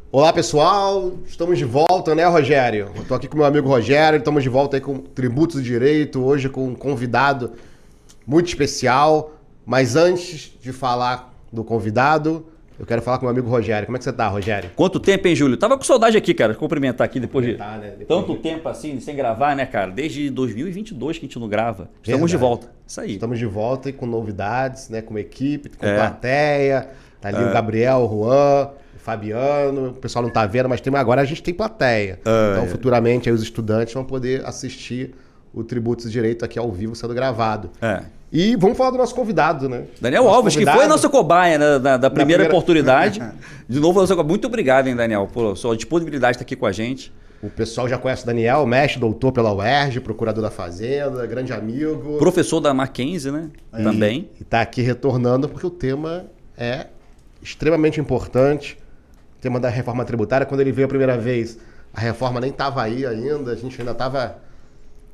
Olá pessoal, estamos de volta, né, Rogério? Eu tô aqui com meu amigo Rogério, estamos de volta aí com Tributos do Direito, hoje com um convidado muito especial. Mas antes de falar do convidado, eu quero falar com meu amigo Rogério. Como é que você tá, Rogério? Quanto tempo, hein, Júlio? Tava com saudade aqui, cara, de cumprimentar aqui depois de tanto de... tempo assim, sem gravar, né, cara? Desde 2022 que a gente não grava. Estamos de volta. Isso aí. Estamos de volta e com novidades, né, com uma equipe, com plateia. Tá ali o Gabriel, o Juan... Fabiano, o pessoal não tá vendo, mas agora a gente tem plateia. Então, futuramente, aí os estudantes vão poder assistir o Tributos de Direito aqui ao vivo sendo gravado. E vamos falar do nosso convidado, né? Daniel nosso Alves, convidado, que foi nossa cobaia, né, da primeira oportunidade. De novo, muito obrigado, hein, Daniel, por sua disponibilidade de estar aqui com a gente. O pessoal já conhece o Daniel, mestre, doutor pela UERJ, procurador da Fazenda, grande amigo. Professor da Mackenzie, né? Também. E tá aqui retornando porque o tema é extremamente importante. O tema da reforma tributária, quando ele veio a primeira vez, a reforma nem estava aí ainda, a gente ainda estava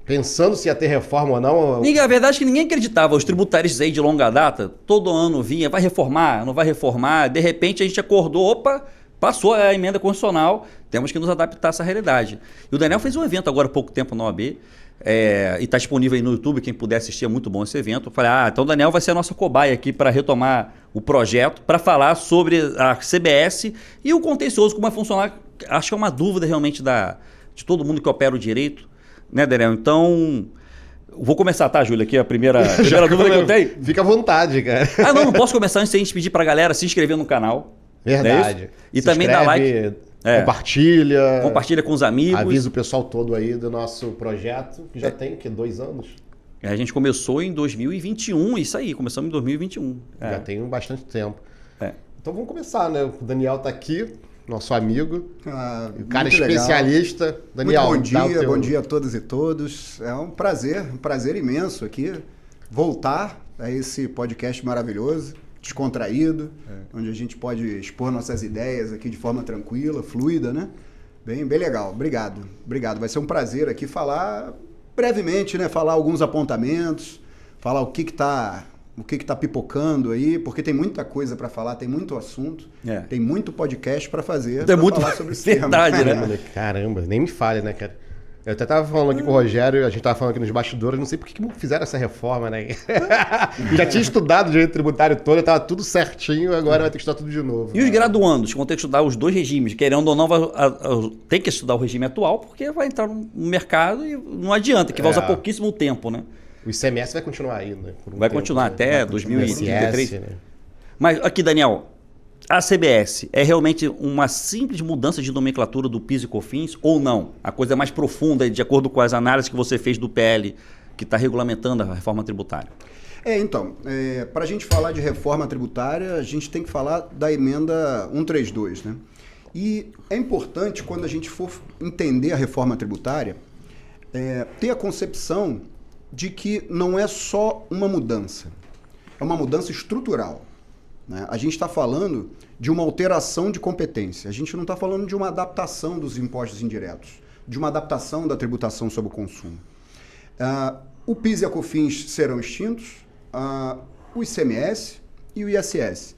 pensando se ia ter reforma ou não. A verdade é que ninguém acreditava, os tributários aí de longa data, todo ano vinha, vai reformar, não vai reformar, de repente a gente acordou, opa, passou a emenda constitucional, temos que nos adaptar a essa realidade. E o Daniel fez um evento agora há pouco tempo na OAB, e está disponível aí no YouTube, quem puder assistir, é muito bom esse evento. Eu falei, então o Daniel vai ser a nossa cobaia aqui para retomar o projeto, para falar sobre a CBS e o contencioso, como vai funcionar. Acho que é uma dúvida realmente de todo mundo que opera o direito, né, Daniel? Então, vou começar, tá, Júlia, aqui a primeira dúvida que eu tenho. Fica à vontade, cara. Não posso começar antes de a gente pedir para a galera se inscrever no canal. Verdade. E se também dá like. Compartilha com os amigos. Avisa o pessoal todo aí do nosso projeto, que já tem 2 anos. A gente começou em 2021, isso aí, começamos em 2021. Já tem bastante tempo. Então vamos começar, né? O Daniel tá aqui, nosso amigo, o cara especialista. Legal. Daniel, muito bom dia a todas e todos. É um prazer imenso aqui voltar a esse podcast maravilhoso, descontraído, onde a gente pode expor nossas ideias aqui de forma tranquila, fluida, né? Bem legal. Obrigado. Vai ser um prazer aqui falar brevemente, né? Falar alguns apontamentos, falar o que tá pipocando aí, porque tem muita coisa para falar, tem muito assunto, tem muito podcast para fazer, para falar sobre esse tema. Verdade, né? Caramba, nem me fale, né, cara? Eu até tava falando aqui com o Rogério, a gente tava falando aqui nos bastidores, não sei por que fizeram essa reforma, né? Já tinha estudado o direito tributário todo, tava tudo certinho, agora vai ter que estudar tudo de novo. E os graduandos vão ter que estudar os 2 regimes, querendo ou não, tem que estudar o regime atual, porque vai entrar no mercado e não adianta, que vai usar pouquíssimo tempo, né? O ICMS vai continuar aí, né? Vai continuar até 2033. Né? Mas aqui, Daniel, a CBS é realmente uma simples mudança de nomenclatura do PIS e COFINS ou não? A coisa é mais profunda, de acordo com as análises que você fez do PL, que está regulamentando a reforma tributária. Então, para a gente falar de reforma tributária, a gente tem que falar da emenda 132, né? E é importante, quando a gente for entender a reforma tributária, ter a concepção de que não é só uma mudança, é uma mudança estrutural. Né? A gente está falando de uma alteração de competência, a gente não está falando de uma adaptação dos impostos indiretos, de uma adaptação da tributação sobre o consumo. O PIS e a COFINS serão extintos, o ICMS e o ISS.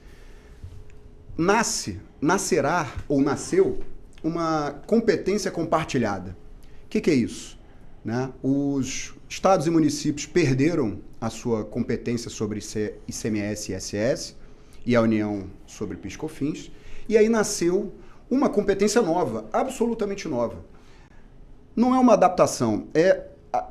Nascerá ou nasceu uma competência compartilhada. O que é isso? Né? Os estados e municípios perderam a sua competência sobre ICMS e ISS, e a União sobre PIS e COFINS, e aí nasceu uma competência nova, absolutamente nova. Não é uma adaptação,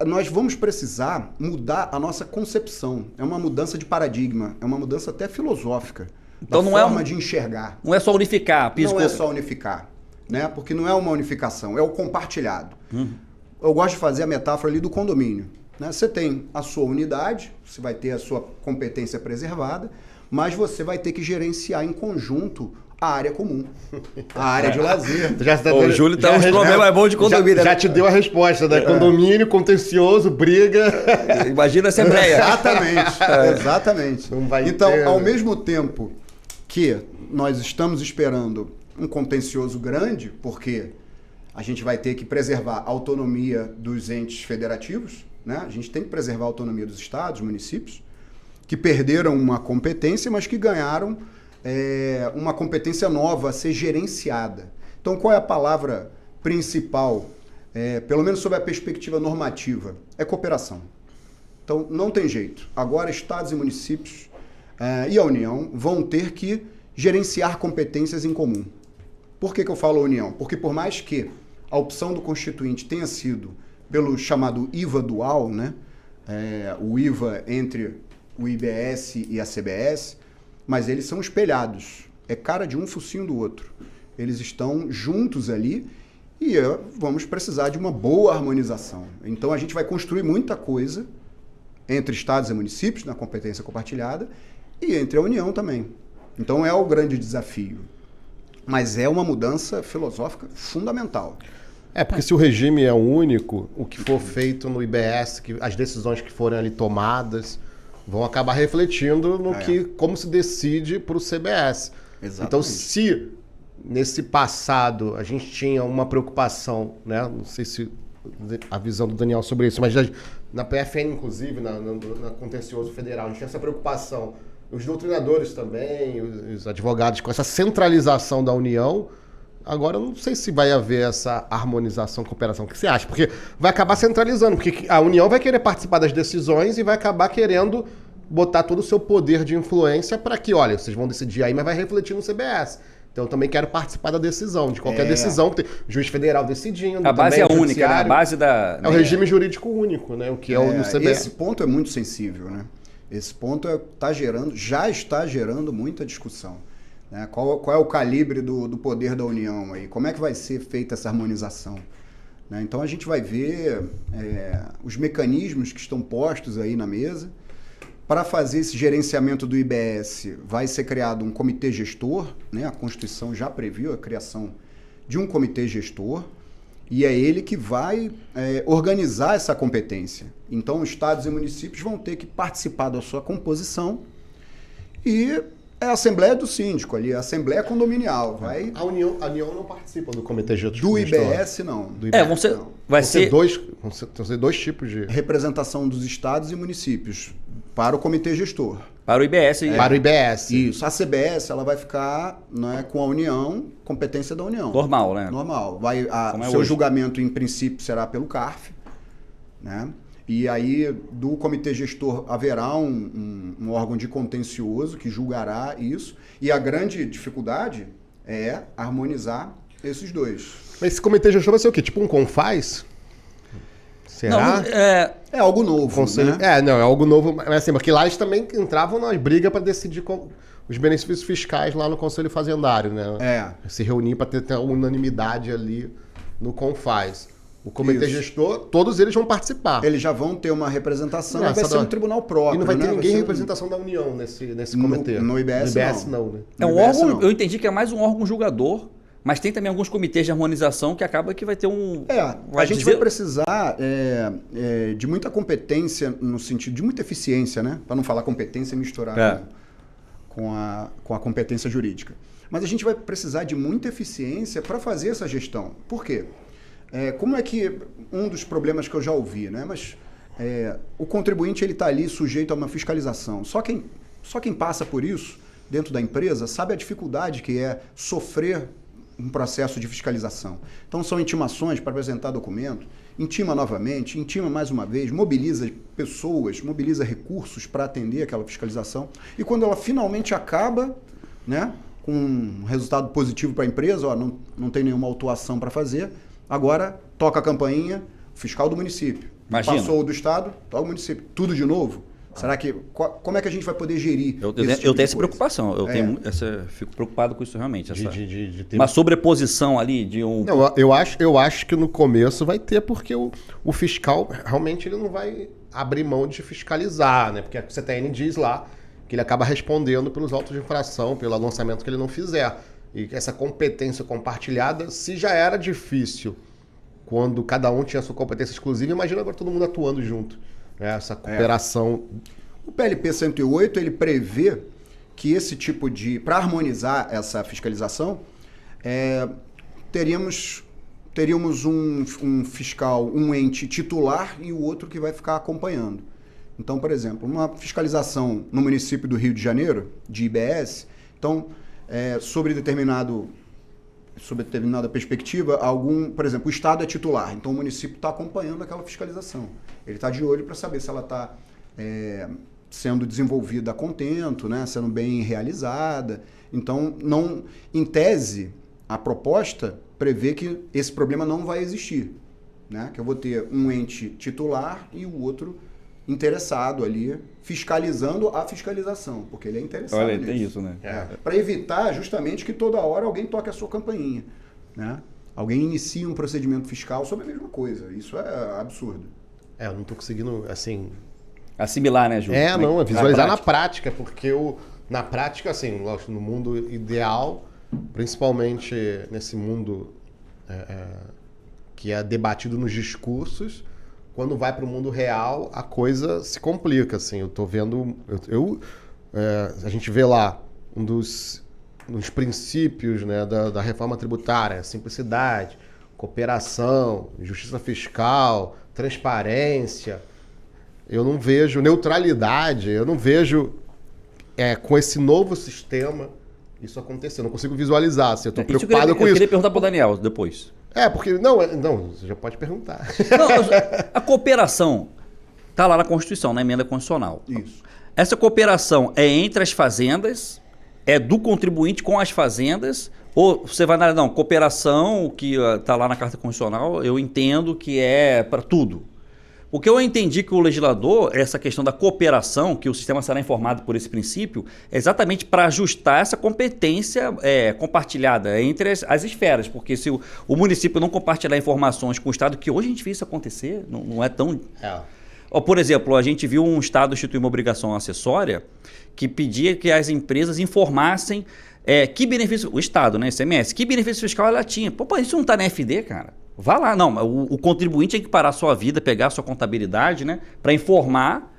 nós vamos precisar mudar a nossa concepção, é uma mudança de paradigma, é uma mudança até filosófica, então da forma de enxergar. Não é só unificar. Não é só unificar, né? Porque não é uma unificação, é o compartilhado. Eu gosto de fazer a metáfora ali do condomínio. Né? Você tem a sua unidade, você vai ter a sua competência preservada, mas você vai ter que gerenciar em conjunto a área comum, a área de lazer. O Júlio tá uns problemas bons de condomínio. Já te deu a resposta, né? Condomínio, contencioso, briga. Imagina a Assembleia. Exatamente. Então, ao mesmo tempo que nós estamos esperando um contencioso grande, porque a gente vai ter que preservar a autonomia dos entes federativos, né? A gente tem que preservar a autonomia dos estados, municípios, que perderam uma competência, mas que ganharam uma competência nova a ser gerenciada. Então, qual é a palavra principal, pelo menos sob a perspectiva normativa? É cooperação. Então, não tem jeito. Agora, estados e municípios e a União vão ter que gerenciar competências em comum. Por que eu falo União? Porque por mais que a opção do Constituinte tenha sido pelo chamado IVA dual, né? O IVA entre o IBS e a CBS, mas eles são espelhados. É cara de um focinho do outro. Eles estão juntos ali e vamos precisar de uma boa harmonização. Então a gente vai construir muita coisa entre estados e municípios, na competência compartilhada, e entre a União também. Então é o grande desafio. Mas é uma mudança filosófica fundamental. Porque se o regime é único, o que for feito no IBS, as decisões que forem ali tomadas, vão acabar refletindo no como se decide para o CBS. Exatamente. Então, se nesse passado a gente tinha uma preocupação, né? Não sei se a visão do Daniel sobre isso, mas na PFN, inclusive, na Contencioso Federal, a gente tinha essa preocupação. Os doutrinadores também, os advogados, com essa centralização da União. Agora, eu não sei se vai haver essa harmonização, cooperação. O que você acha? Porque vai acabar centralizando, porque a União vai querer participar das decisões e vai acabar querendo botar todo o seu poder de influência para que, olha, vocês vão decidir aí, mas vai refletir no CBS. Então, eu também quero participar da decisão, de qualquer decisão que tem. Juiz federal decidindo. A base é única, né? A base da... É o regime jurídico único, né? O que é o no CBS. Esse ponto é muito sensível, né? Esse ponto já está gerando muita discussão. Né? Qual é o calibre do poder da União aí? Como é que vai ser feita essa harmonização? Né? Então a gente vai ver os mecanismos que estão postos aí na mesa. Para fazer esse gerenciamento do IBS, vai ser criado um comitê gestor, né? A Constituição já previu a criação de um comitê gestor, e é ele que vai organizar essa competência. Então, os estados e municípios vão ter que participar da sua composição e é a Assembleia do Síndico ali, a Assembleia Condominial. A União não participa do Comitê Gestor. Do IBS, não. Do IBS, não. Vão ser dois tipos de... Representação dos estados e municípios para o Comitê Gestor. Para o IBS. Para o IBS. Isso. A CBS ela vai ficar, né, com a União, competência da União. Normal, né? Normal. Seu julgamento, em princípio, será pelo CARF, né? E aí, do comitê gestor, haverá um órgão de contencioso que julgará isso. E a grande dificuldade é harmonizar esses dois. Mas esse comitê gestor vai ser o quê? Tipo um CONFAS? Será? Não, é algo novo, Conselho... né? É algo novo. Mas assim, porque lá eles também entravam na briga para decidir os benefícios fiscais lá no Conselho Fazendário, né? Se reunir para ter unanimidade ali no CONFAS. O comitê gestor, todos eles vão participar. Eles já vão ter uma representação, vai ser um tribunal próprio. E não vai ter ninguém representação da União nesse comitê. No IBS não, né? É um órgão, eu entendi que é mais um órgão julgador, mas tem também alguns comitês de harmonização que acaba que vai ter um... a gente vai precisar de muita competência, no sentido de muita eficiência, né? Para não falar competência misturada com a competência jurídica. Mas a gente vai precisar de muita eficiência para fazer essa gestão. Por quê? Como é que um dos problemas que eu já ouvi, né? Mas o contribuinte ele está ali sujeito a uma fiscalização. Só quem passa por isso dentro da empresa sabe a dificuldade que é sofrer um processo de fiscalização. Então são intimações para apresentar documento, intima novamente, intima mais uma vez, mobiliza pessoas, mobiliza recursos para atender aquela fiscalização. E quando ela finalmente acaba, né, com um resultado positivo para a empresa, não tem nenhuma autuação para fazer. Agora, toca a campainha, fiscal do município. Imagina. Passou do estado, toca o município. Tudo de novo? Será que... Como é que a gente vai poder gerir eu tenho essa preocupação. Fico preocupado com isso realmente. Uma sobreposição ali de um... Não, eu acho que no começo vai ter, porque o fiscal realmente ele não vai abrir mão de fiscalizar, né? Porque a CTN diz lá que ele acaba respondendo pelos autos de infração, pelo lançamento que ele não fizer. E essa competência compartilhada, se já era difícil quando cada um tinha a sua competência exclusiva, imagina agora todo mundo atuando junto. Essa cooperação. O PLP 108, ele prevê que esse tipo de... Para harmonizar essa fiscalização, teríamos um fiscal, um ente titular e o outro que vai ficar acompanhando. Então, por exemplo, uma fiscalização no município do Rio de Janeiro, de IBS, então... sobre determinado sob determinada perspectiva, por exemplo, o Estado é titular, então o município está acompanhando aquela fiscalização. Ele está de olho para saber se ela está sendo desenvolvida a contento, né, sendo bem realizada. Então, em tese, a proposta prevê que esse problema não vai existir, né? Que eu vou ter um ente titular e o outro interessado ali, fiscalizando a fiscalização, porque ele é interessado. Olha, nisso. tem isso, né? Para evitar justamente que toda hora alguém toque a sua campainha, né? Alguém inicie um procedimento fiscal sobre a mesma coisa. Isso é absurdo. Eu não estou conseguindo, assim... Assimilar, né, Ju? Não, é visualizar na prática, porque na prática, assim, no mundo ideal, principalmente nesse mundo que é debatido nos discursos, quando vai para o mundo real, a coisa se complica, assim. Eu estou vendo... a gente vê lá um dos princípios, né, da reforma tributária, simplicidade, cooperação, justiça fiscal, transparência. Eu não vejo neutralidade, eu não vejo com esse novo sistema isso acontecer. Eu não consigo visualizar, assim, eu estou preocupado com isso. Eu queria perguntar para o Daniel depois. Porque... Não, você já pode perguntar. Não, a cooperação está lá na Constituição, na emenda constitucional. Isso. Essa cooperação é entre as fazendas, é do contribuinte com as fazendas, ou você vai na cooperação, que está lá na Carta Constitucional, eu entendo que é para tudo. Porque eu entendi que o legislador, essa questão da cooperação, que o sistema será informado por esse princípio, é exatamente para ajustar essa competência compartilhada entre as esferas. Porque se o município não compartilhar informações com o Estado, que hoje a gente vê isso acontecer, não é tão... Por exemplo, a gente viu um Estado instituir uma obrigação acessória que pedia que as empresas informassem que benefício... O Estado, né, ICMS, que benefício fiscal ela tinha. Isso não está na FD, cara. Vá lá. Não, o contribuinte tem que parar a sua vida, pegar a sua contabilidade, né, para informar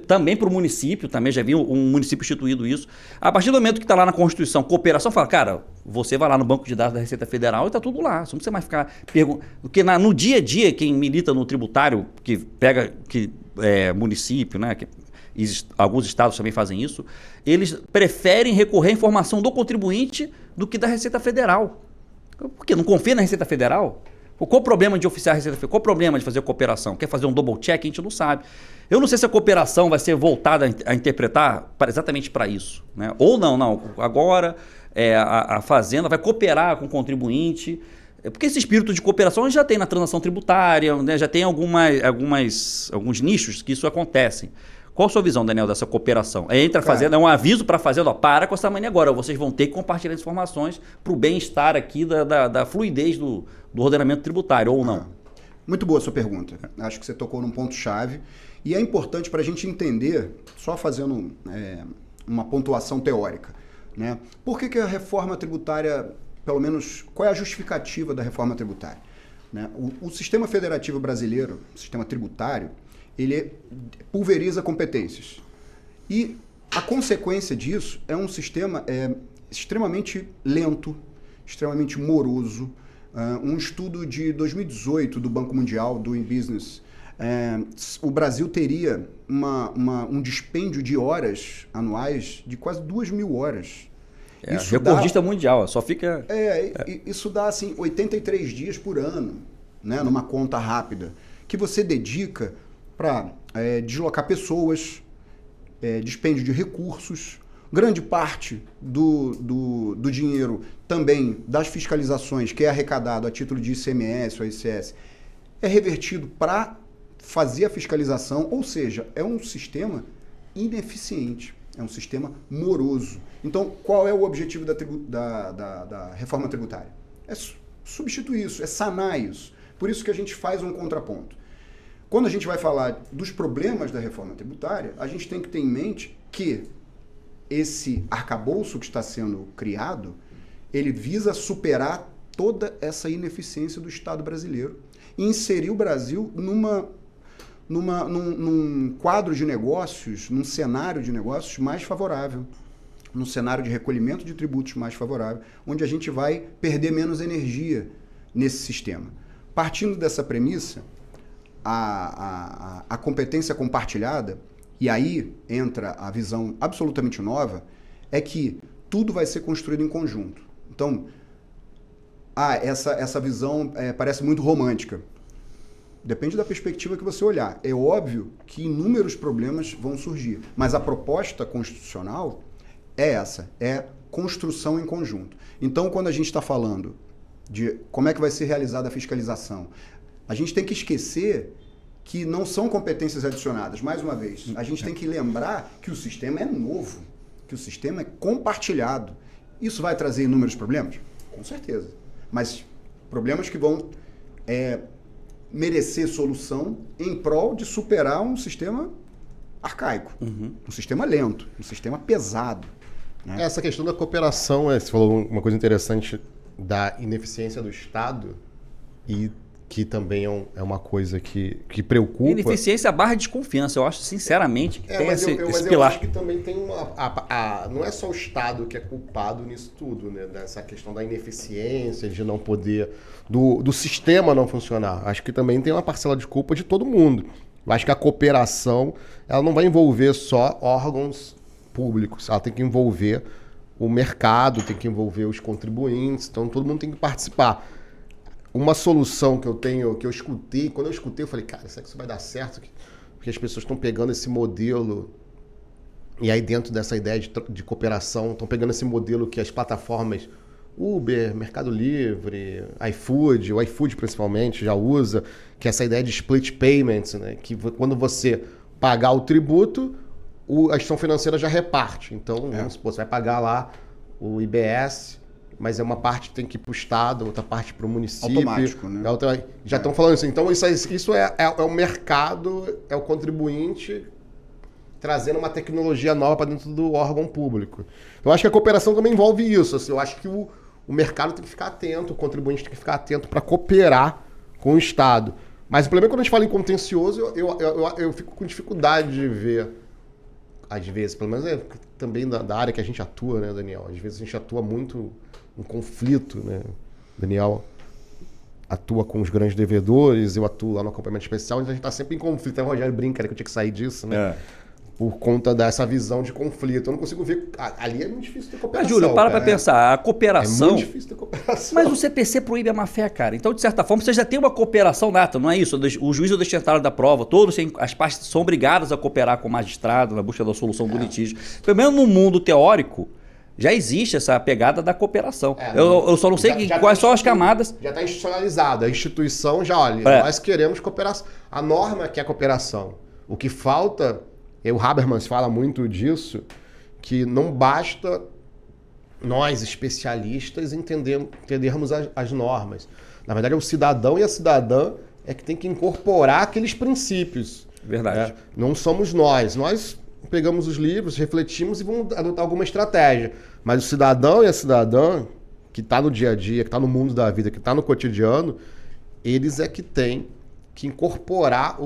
também para o município, também já vi um município instituído isso. A partir do momento que está lá na Constituição, cooperação, fala, cara, você vai lá no banco de dados da Receita Federal e está tudo lá. Você não precisa mais ficar perguntando. Porque no dia a dia, quem milita no tributário, que pega município, né, alguns estados também fazem isso, eles preferem recorrer à informação do contribuinte do que da Receita Federal. Por quê? Não confia na Receita Federal? Qual o problema de oficiar a Receita Federal? Qual o problema de fazer cooperação? Quer fazer um double check? A gente não sabe. Eu não sei se a cooperação vai ser voltada a interpretar exatamente para isso, né? Ou não. Agora a Fazenda vai cooperar com o contribuinte. Porque esse espírito de cooperação já tem na transação tributária, né? Já tem alguns nichos que isso acontece. Qual a sua visão, Daniel, dessa cooperação? Entre a Fazenda, é um aviso para a Fazenda, para com essa mania agora, vocês vão ter que compartilhar as informações para o bem-estar aqui da fluidez do ordenamento tributário, ou não? Muito boa a sua pergunta. Acho que você tocou num ponto-chave. E é importante para a gente entender, só fazendo uma pontuação teórica, né? Por que a reforma tributária, pelo menos, qual é a justificativa da reforma tributária? Né? O sistema federativo brasileiro, o sistema tributário, ele pulveriza competências. E a consequência disso é um sistema extremamente lento, extremamente moroso. Um estudo de 2018 do Banco Mundial, Doing Business, o Brasil teria um dispêndio de horas anuais de quase 2.000 horas. Isso recordista mundial, só fica... Isso dá assim, 83 dias por ano, né, numa conta rápida, que você dedica para deslocar pessoas, dispêndio de recursos, grande parte do dinheiro também das fiscalizações que é arrecadado a título de ICMS ou ICS é revertido para fazer a fiscalização, ou seja, é um sistema ineficiente, é um sistema moroso. Então, qual é o objetivo da reforma tributária? É substituir isso, é sanar isso. Por isso que a gente faz um contraponto. Quando a gente vai falar dos problemas da reforma tributária, a gente tem que ter em mente que esse arcabouço que está sendo criado, ele visa superar toda essa ineficiência do Estado brasileiro e inserir o Brasil num quadro de negócios, num cenário de negócios mais favorável, num cenário de recolhimento de tributos mais favorável, onde a gente vai perder menos energia nesse sistema. Partindo dessa premissa, a competência compartilhada, e aí entra a visão absolutamente nova, é que tudo vai ser construído em conjunto. Então, essa visão parece muito romântica. Depende da perspectiva que você olhar. É óbvio que inúmeros problemas vão surgir, mas a proposta constitucional é essa, é construção em conjunto. Então, quando a gente está falando de como é que vai ser realizada a fiscalização, a gente tem que esquecer que não são competências adicionadas. Mais uma vez, a gente tem que lembrar que o sistema é novo, que o sistema é compartilhado. Isso vai trazer inúmeros problemas? Com certeza. Mas problemas que vão merecer solução em prol de superar um sistema arcaico, um sistema lento, um sistema pesado. Né? Essa questão da cooperação, você falou uma coisa interessante da ineficiência do Estado e que também é uma coisa que preocupa. Ineficiência barra desconfiança, eu acho sinceramente que tem esse mas pilar. Eu acho que também tem não é só o Estado que é culpado nisso tudo, né? Dessa questão da ineficiência, de não poder, do sistema não funcionar. Acho que também tem uma parcela de culpa de todo mundo. Eu acho que a cooperação, ela não vai envolver só órgãos públicos, ela tem que envolver o mercado, tem que envolver os contribuintes, então todo mundo tem que participar. Uma solução que eu escutei, quando eu escutei, eu falei, cara, será que isso vai dar certo? Porque as pessoas estão pegando esse modelo, e aí dentro dessa ideia de cooperação, estão pegando esse modelo que as plataformas Uber, Mercado Livre, iFood, o iFood principalmente já usa, que é essa ideia de split payments, né? Que quando você pagar o tributo, a instituição financeira já reparte. Então, vamos supor, você vai pagar lá o IBS, mas uma parte tem que ir para o Estado, outra parte para o município. Automático, né? Já estão falando isso. Então, isso é o mercado, é o contribuinte trazendo uma tecnologia nova para dentro do órgão público. Eu acho que a cooperação também envolve isso. Assim, eu acho que o mercado tem que ficar atento, o contribuinte tem que ficar atento para cooperar com o Estado. Mas o problema é quando a gente fala em contencioso, eu fico com dificuldade de ver, às vezes, pelo menos também da área que a gente atua, né, Daniel? Às vezes a gente atua muito em conflito, né? Daniel atua com os grandes devedores, eu atuo lá no acompanhamento especial, então a gente está sempre em conflito. O Rogério brinca que eu tinha que sair disso, né? Por conta dessa visão de conflito. Eu não consigo ver. Ali é muito difícil ter cooperação. Mas, Júlio, para pensar. A cooperação. É muito difícil ter cooperação. Mas o CPC proíbe a má-fé, cara. Então, de certa forma, você já tem uma cooperação nata, não é isso? O juiz é o destinatário da prova, as partes são obrigadas a cooperar com o magistrado na busca da solução do litígio. Pelo menos no mundo teórico, já existe essa pegada da cooperação. Eu só não sei quais são as camadas. Já está institucionalizado. A instituição já, olha, nós queremos cooperação. A norma quer cooperação. O que falta. O Habermas fala muito disso, que não basta nós, especialistas, entendermos as normas. Na verdade, é o cidadão e a cidadã que tem que incorporar aqueles princípios. Verdade. Não somos nós. Nós pegamos os livros, refletimos e vamos adotar alguma estratégia. Mas o cidadão e a cidadã, que está no dia a dia, que está no mundo da vida, que está no cotidiano, eles é que têm que incorporar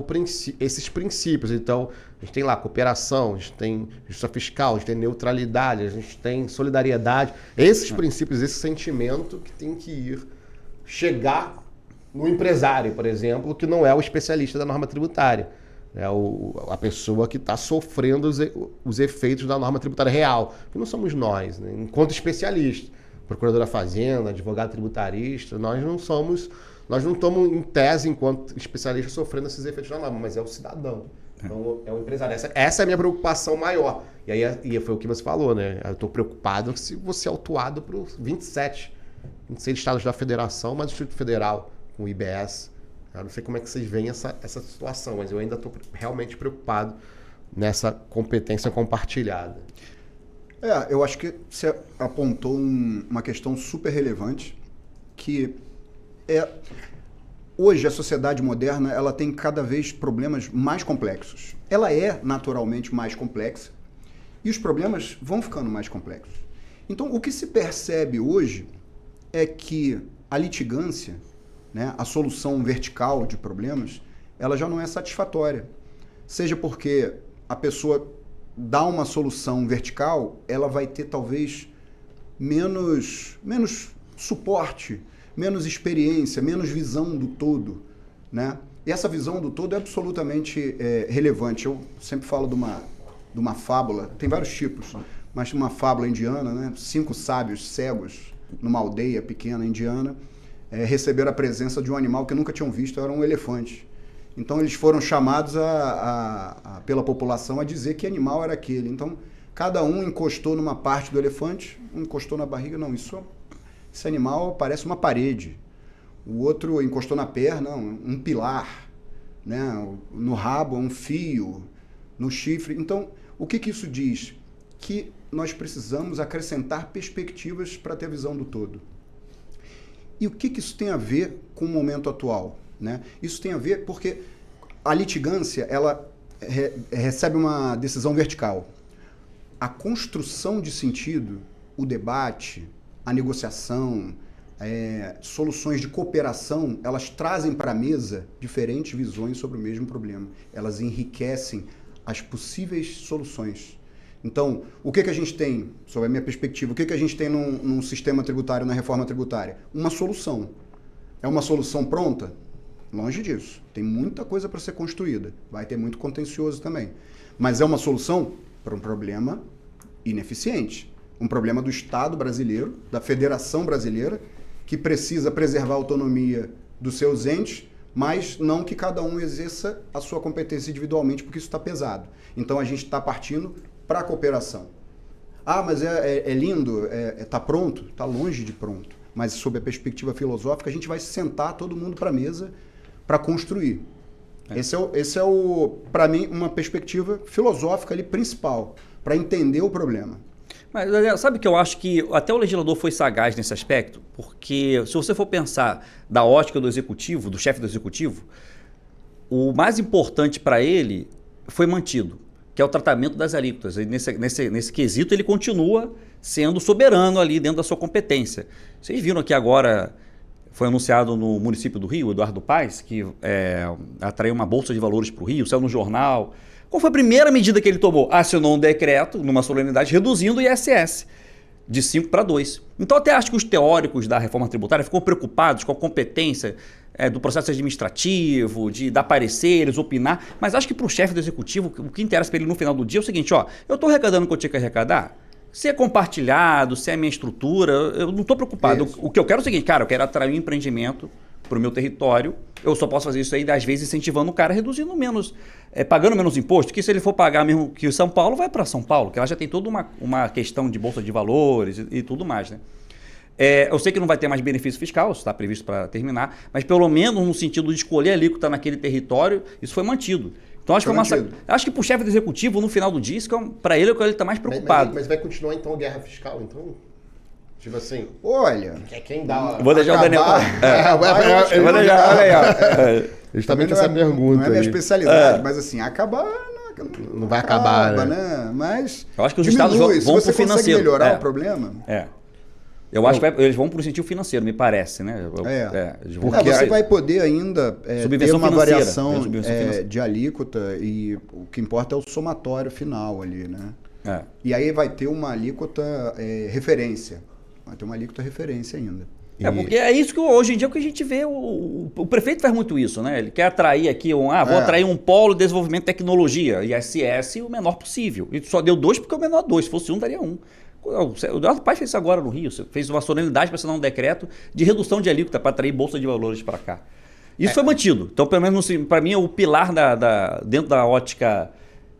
esses princípios. Então, a gente tem lá cooperação, a gente tem justiça fiscal, a gente tem neutralidade, a gente tem solidariedade. Esses princípios, esse sentimento que tem que chegar no empresário, por exemplo, que não é o especialista da norma tributária. É a pessoa que está sofrendo os efeitos da norma tributária real. Que não somos nós, né? Enquanto especialistas. Procurador da Fazenda, advogado tributarista, nós não estamos em tese, enquanto especialistas, sofrendo esses efeitos da norma, mas é o cidadão. Então, é o empresário. Essa é a minha preocupação maior. E foi o que você falou, né? Eu estou preocupado se você é autuado por 26 estados da federação, mas o Distrito Federal, com o IBS. Eu não sei como é que vocês veem essa situação, mas eu ainda estou realmente preocupado nessa competência compartilhada. Eu acho que você apontou uma questão super relevante, que hoje a sociedade moderna ela tem cada vez problemas mais complexos. Ela é naturalmente mais complexa e os problemas vão ficando mais complexos. Então, o que se percebe hoje é que a litigância, né, a solução vertical de problemas, ela já não é satisfatória. Seja porque a pessoa dá uma solução vertical, ela vai ter talvez menos suporte, menos experiência, menos visão do todo, né? E essa visão do todo é absolutamente relevante. Eu sempre falo de uma fábula, tem vários tipos, mas uma fábula indiana, né? 5 sábios cegos numa aldeia pequena indiana, receberam a presença de um animal que nunca tinham visto, era um elefante. Então eles foram chamados pela população a dizer que animal era aquele. Então cada um encostou numa parte do elefante, um encostou na barriga, não, esse animal parece uma parede. O outro encostou na perna, um pilar, né? No rabo, um fio, no chifre. Então, o que isso diz? Que nós precisamos acrescentar perspectivas para ter a visão do todo. E o que isso tem a ver com o momento atual? Né? Isso tem a ver porque a litigância ela recebe uma decisão vertical. A construção de sentido, o debate, a negociação, soluções de cooperação, elas trazem para a mesa diferentes visões sobre o mesmo problema. Elas enriquecem as possíveis soluções. Então, o que a gente tem, sob a minha perspectiva, o que a gente tem num sistema tributário, na reforma tributária? Uma solução. É uma solução pronta? Longe disso. Tem muita coisa para ser construída. Vai ter muito contencioso também. Mas é uma solução para um problema ineficiente. Um problema do Estado brasileiro, da Federação Brasileira, que precisa preservar a autonomia dos seus entes, mas não que cada um exerça a sua competência individualmente, porque isso está pesado. Então a gente está partindo para a cooperação. Ah, mas é lindo, está pronto? Está longe de pronto. Mas sob a perspectiva filosófica, a gente vai sentar todo mundo para a mesa para construir. Esse é para mim, uma perspectiva filosófica ali principal, para entender o problema. Mas sabe que eu acho que até o legislador foi sagaz nesse aspecto? Porque se você for pensar da ótica do executivo, do chefe do executivo, o mais importante para ele foi mantido, que é o tratamento das alíquotas. E nesse quesito ele continua sendo soberano ali dentro da sua competência. Vocês viram aqui agora, foi anunciado no município do Rio, Eduardo Paes, que atraiu uma bolsa de valores para o Rio, saiu no jornal. Qual foi a primeira medida que ele tomou? Assinou um decreto, numa solenidade, reduzindo o ISS de 5 para 2. Então, até acho que os teóricos da reforma tributária ficam preocupados com a competência do processo administrativo, de dar pareceres, opinar, mas acho que para o chefe do executivo, o que interessa para ele no final do dia é o seguinte, eu estou arrecadando o que eu tinha que arrecadar, se é compartilhado, se é a minha estrutura, eu não estou preocupado. O que eu quero é o seguinte, cara, eu quero atrair um empreendimento para o meu território, eu só posso fazer isso aí, às vezes, incentivando o cara, reduzindo menos, pagando menos imposto, que se ele for pagar mesmo que o São Paulo, vai para São Paulo, que ela já tem toda uma questão de bolsa de valores e tudo mais, né? Eu sei que não vai ter mais benefício fiscal, isso está previsto para terminar, mas pelo menos no sentido de escolher a alíquota naquele território, isso foi mantido. Então acho que para o chefe do executivo, no final do dia, para ele é o que ele está mais preocupado. Mas vai continuar então a guerra fiscal, então? Tipo assim, olha, quem dá... Vou deixar o Daniel... Vou deixar, olha aí, justamente essa pergunta. Não é minha especialidade, mas assim, acabar... Não vai acabar, né? Mas eu acho que os estados vão para o financeiro. Se você consegue melhorar o problema... Eu acho que eles vão para o incentivo financeiro, me parece, né? Porque você vai poder ainda ter uma variação de alíquota e o que importa é o somatório final ali, né? E aí vai ter uma alíquota referência. Vai ter uma alíquota referência ainda. Porque é isso que hoje em dia que a gente vê, o prefeito faz muito isso, né? Ele quer atrair aqui, vou atrair um polo de desenvolvimento de tecnologia, ISS o menor possível. E só deu 2 porque é o menor 2, se fosse 1 daria 1. O Eduardo Paes fez isso agora no Rio, fez uma solenidade para assinar um decreto de redução de alíquota para atrair bolsa de valores para cá. Isso foi mantido. Então, pelo menos para mim, o pilar dentro da ótica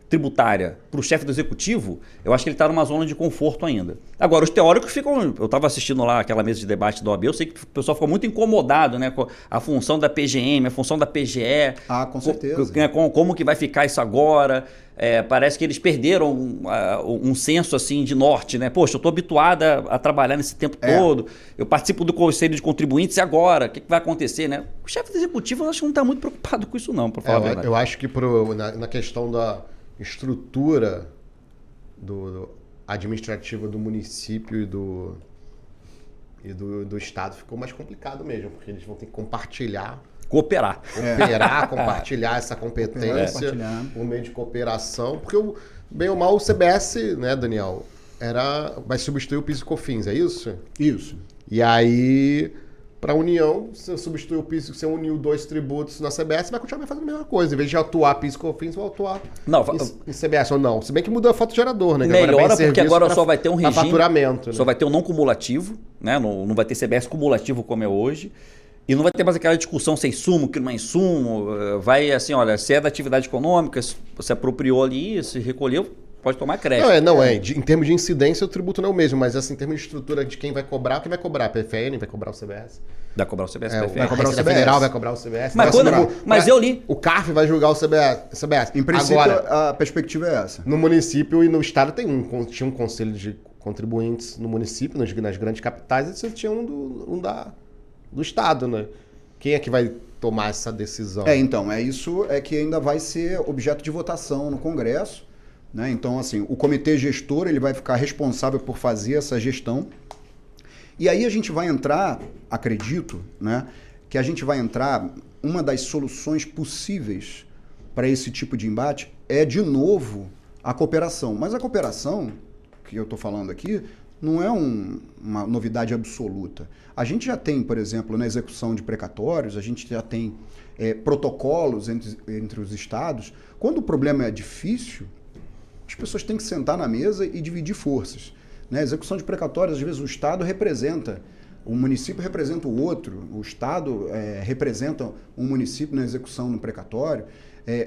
tributária para o chefe do executivo, eu acho que ele está numa zona de conforto ainda. Agora, os teóricos ficam... Eu estava assistindo lá aquela mesa de debate da OAB, eu sei que o pessoal ficou muito incomodado, né, com a função da PGM, a função da PGE. Com certeza. Como que vai ficar isso agora? Parece que eles perderam um senso assim de norte, né? Poxa, eu estou habituada a trabalhar nesse tempo todo, eu participo do Conselho de Contribuintes e agora? O que vai acontecer, né? O chefe do executivo, eu acho que não está muito preocupado com isso não, para falar a verdade. Eu acho que na questão da estrutura administrativa do município e do estado ficou mais complicado mesmo, porque eles vão ter que cooperar, compartilhar essa competência por meio de cooperação, porque bem ou mal o CBS, né, Daniel, vai substituir o PIS e COFINS, é isso? Isso. E aí, para a União, se substituir o PIS, você uniu 2 tributos na CBS, vai continuar fazendo a mesma coisa. Em vez de atuar PIS e COFINS, vai atuar em CBS ou não. Se bem que mudou a foto gerador, né? Melhora porque agora só vai ter um regime... faturamento. Só vai ter um não cumulativo, né? Não vai ter CBS cumulativo como é hoje. E não vai ter mais aquela discussão se é insumo, que não é insumo. Vai assim, olha, se é da atividade econômica, se você apropriou ali, se recolheu, pode tomar crédito. Em termos de incidência, o tributo não é o mesmo, mas assim, em termos de estrutura de quem vai cobrar, A PFN vai cobrar o CBS. Vai cobrar o CBS, Vai PFN. cobrar o CBS. Federal vai cobrar o CBS. Mas eu li. O CARF vai julgar o CBS. Em princípio, Agora, a perspectiva é essa. no município e no estado tinha um conselho de contribuintes no município, nas grandes capitais, e você tinha do estado, né? Quem é que vai tomar essa decisão? Então, isso que ainda vai ser objeto de votação no Congresso, né? Então, assim, o comitê gestor ele vai ficar responsável por fazer essa gestão. E aí a gente vai entrar, acredito, né, que a gente vai entrar, uma das soluções possíveis para esse tipo de embate é, de novo, a cooperação. Mas a cooperação, que eu estou falando aqui, não é uma novidade absoluta. A gente já tem, por exemplo, na execução de precatórios, a gente já tem protocolos entre os estados. Quando o problema é difícil, as pessoas têm que sentar na mesa e dividir forças. Na execução de precatórios, às vezes o estado representa, o município representa o outro, o estado representa um município na execução no precatório.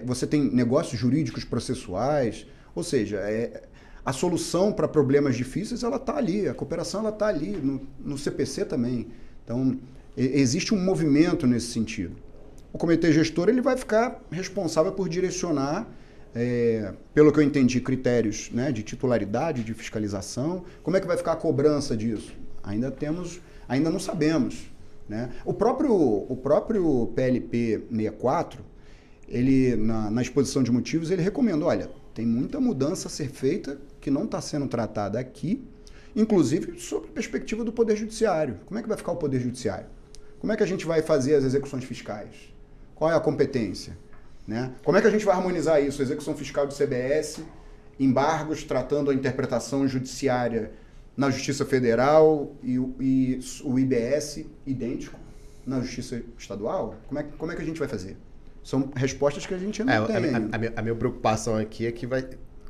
Você tem negócios jurídicos processuais, ou seja, a solução para problemas difíceis ela está ali, a cooperação ela está ali, no CPC também. Então, existe um movimento nesse sentido. O comitê gestor ele vai ficar responsável por direcionar, pelo que eu entendi, critérios, né, de titularidade, de fiscalização. Como é que vai ficar a cobrança disso? Ainda não sabemos, né? O próprio PLP 64, ele, na exposição de motivos, ele recomenda, olha, tem muita mudança a ser feita que não está sendo tratada aqui, inclusive sob a perspectiva do Poder Judiciário. Como é que vai ficar o Poder Judiciário? Como é que a gente vai fazer as execuções fiscais? Qual é a competência? Né? Como é que a gente vai harmonizar isso? A execução fiscal do CBS, embargos tratando a interpretação judiciária na Justiça Federal e o IBS idêntico na Justiça Estadual? Como é que a gente vai fazer? São respostas que a gente não tem. A minha preocupação aqui é que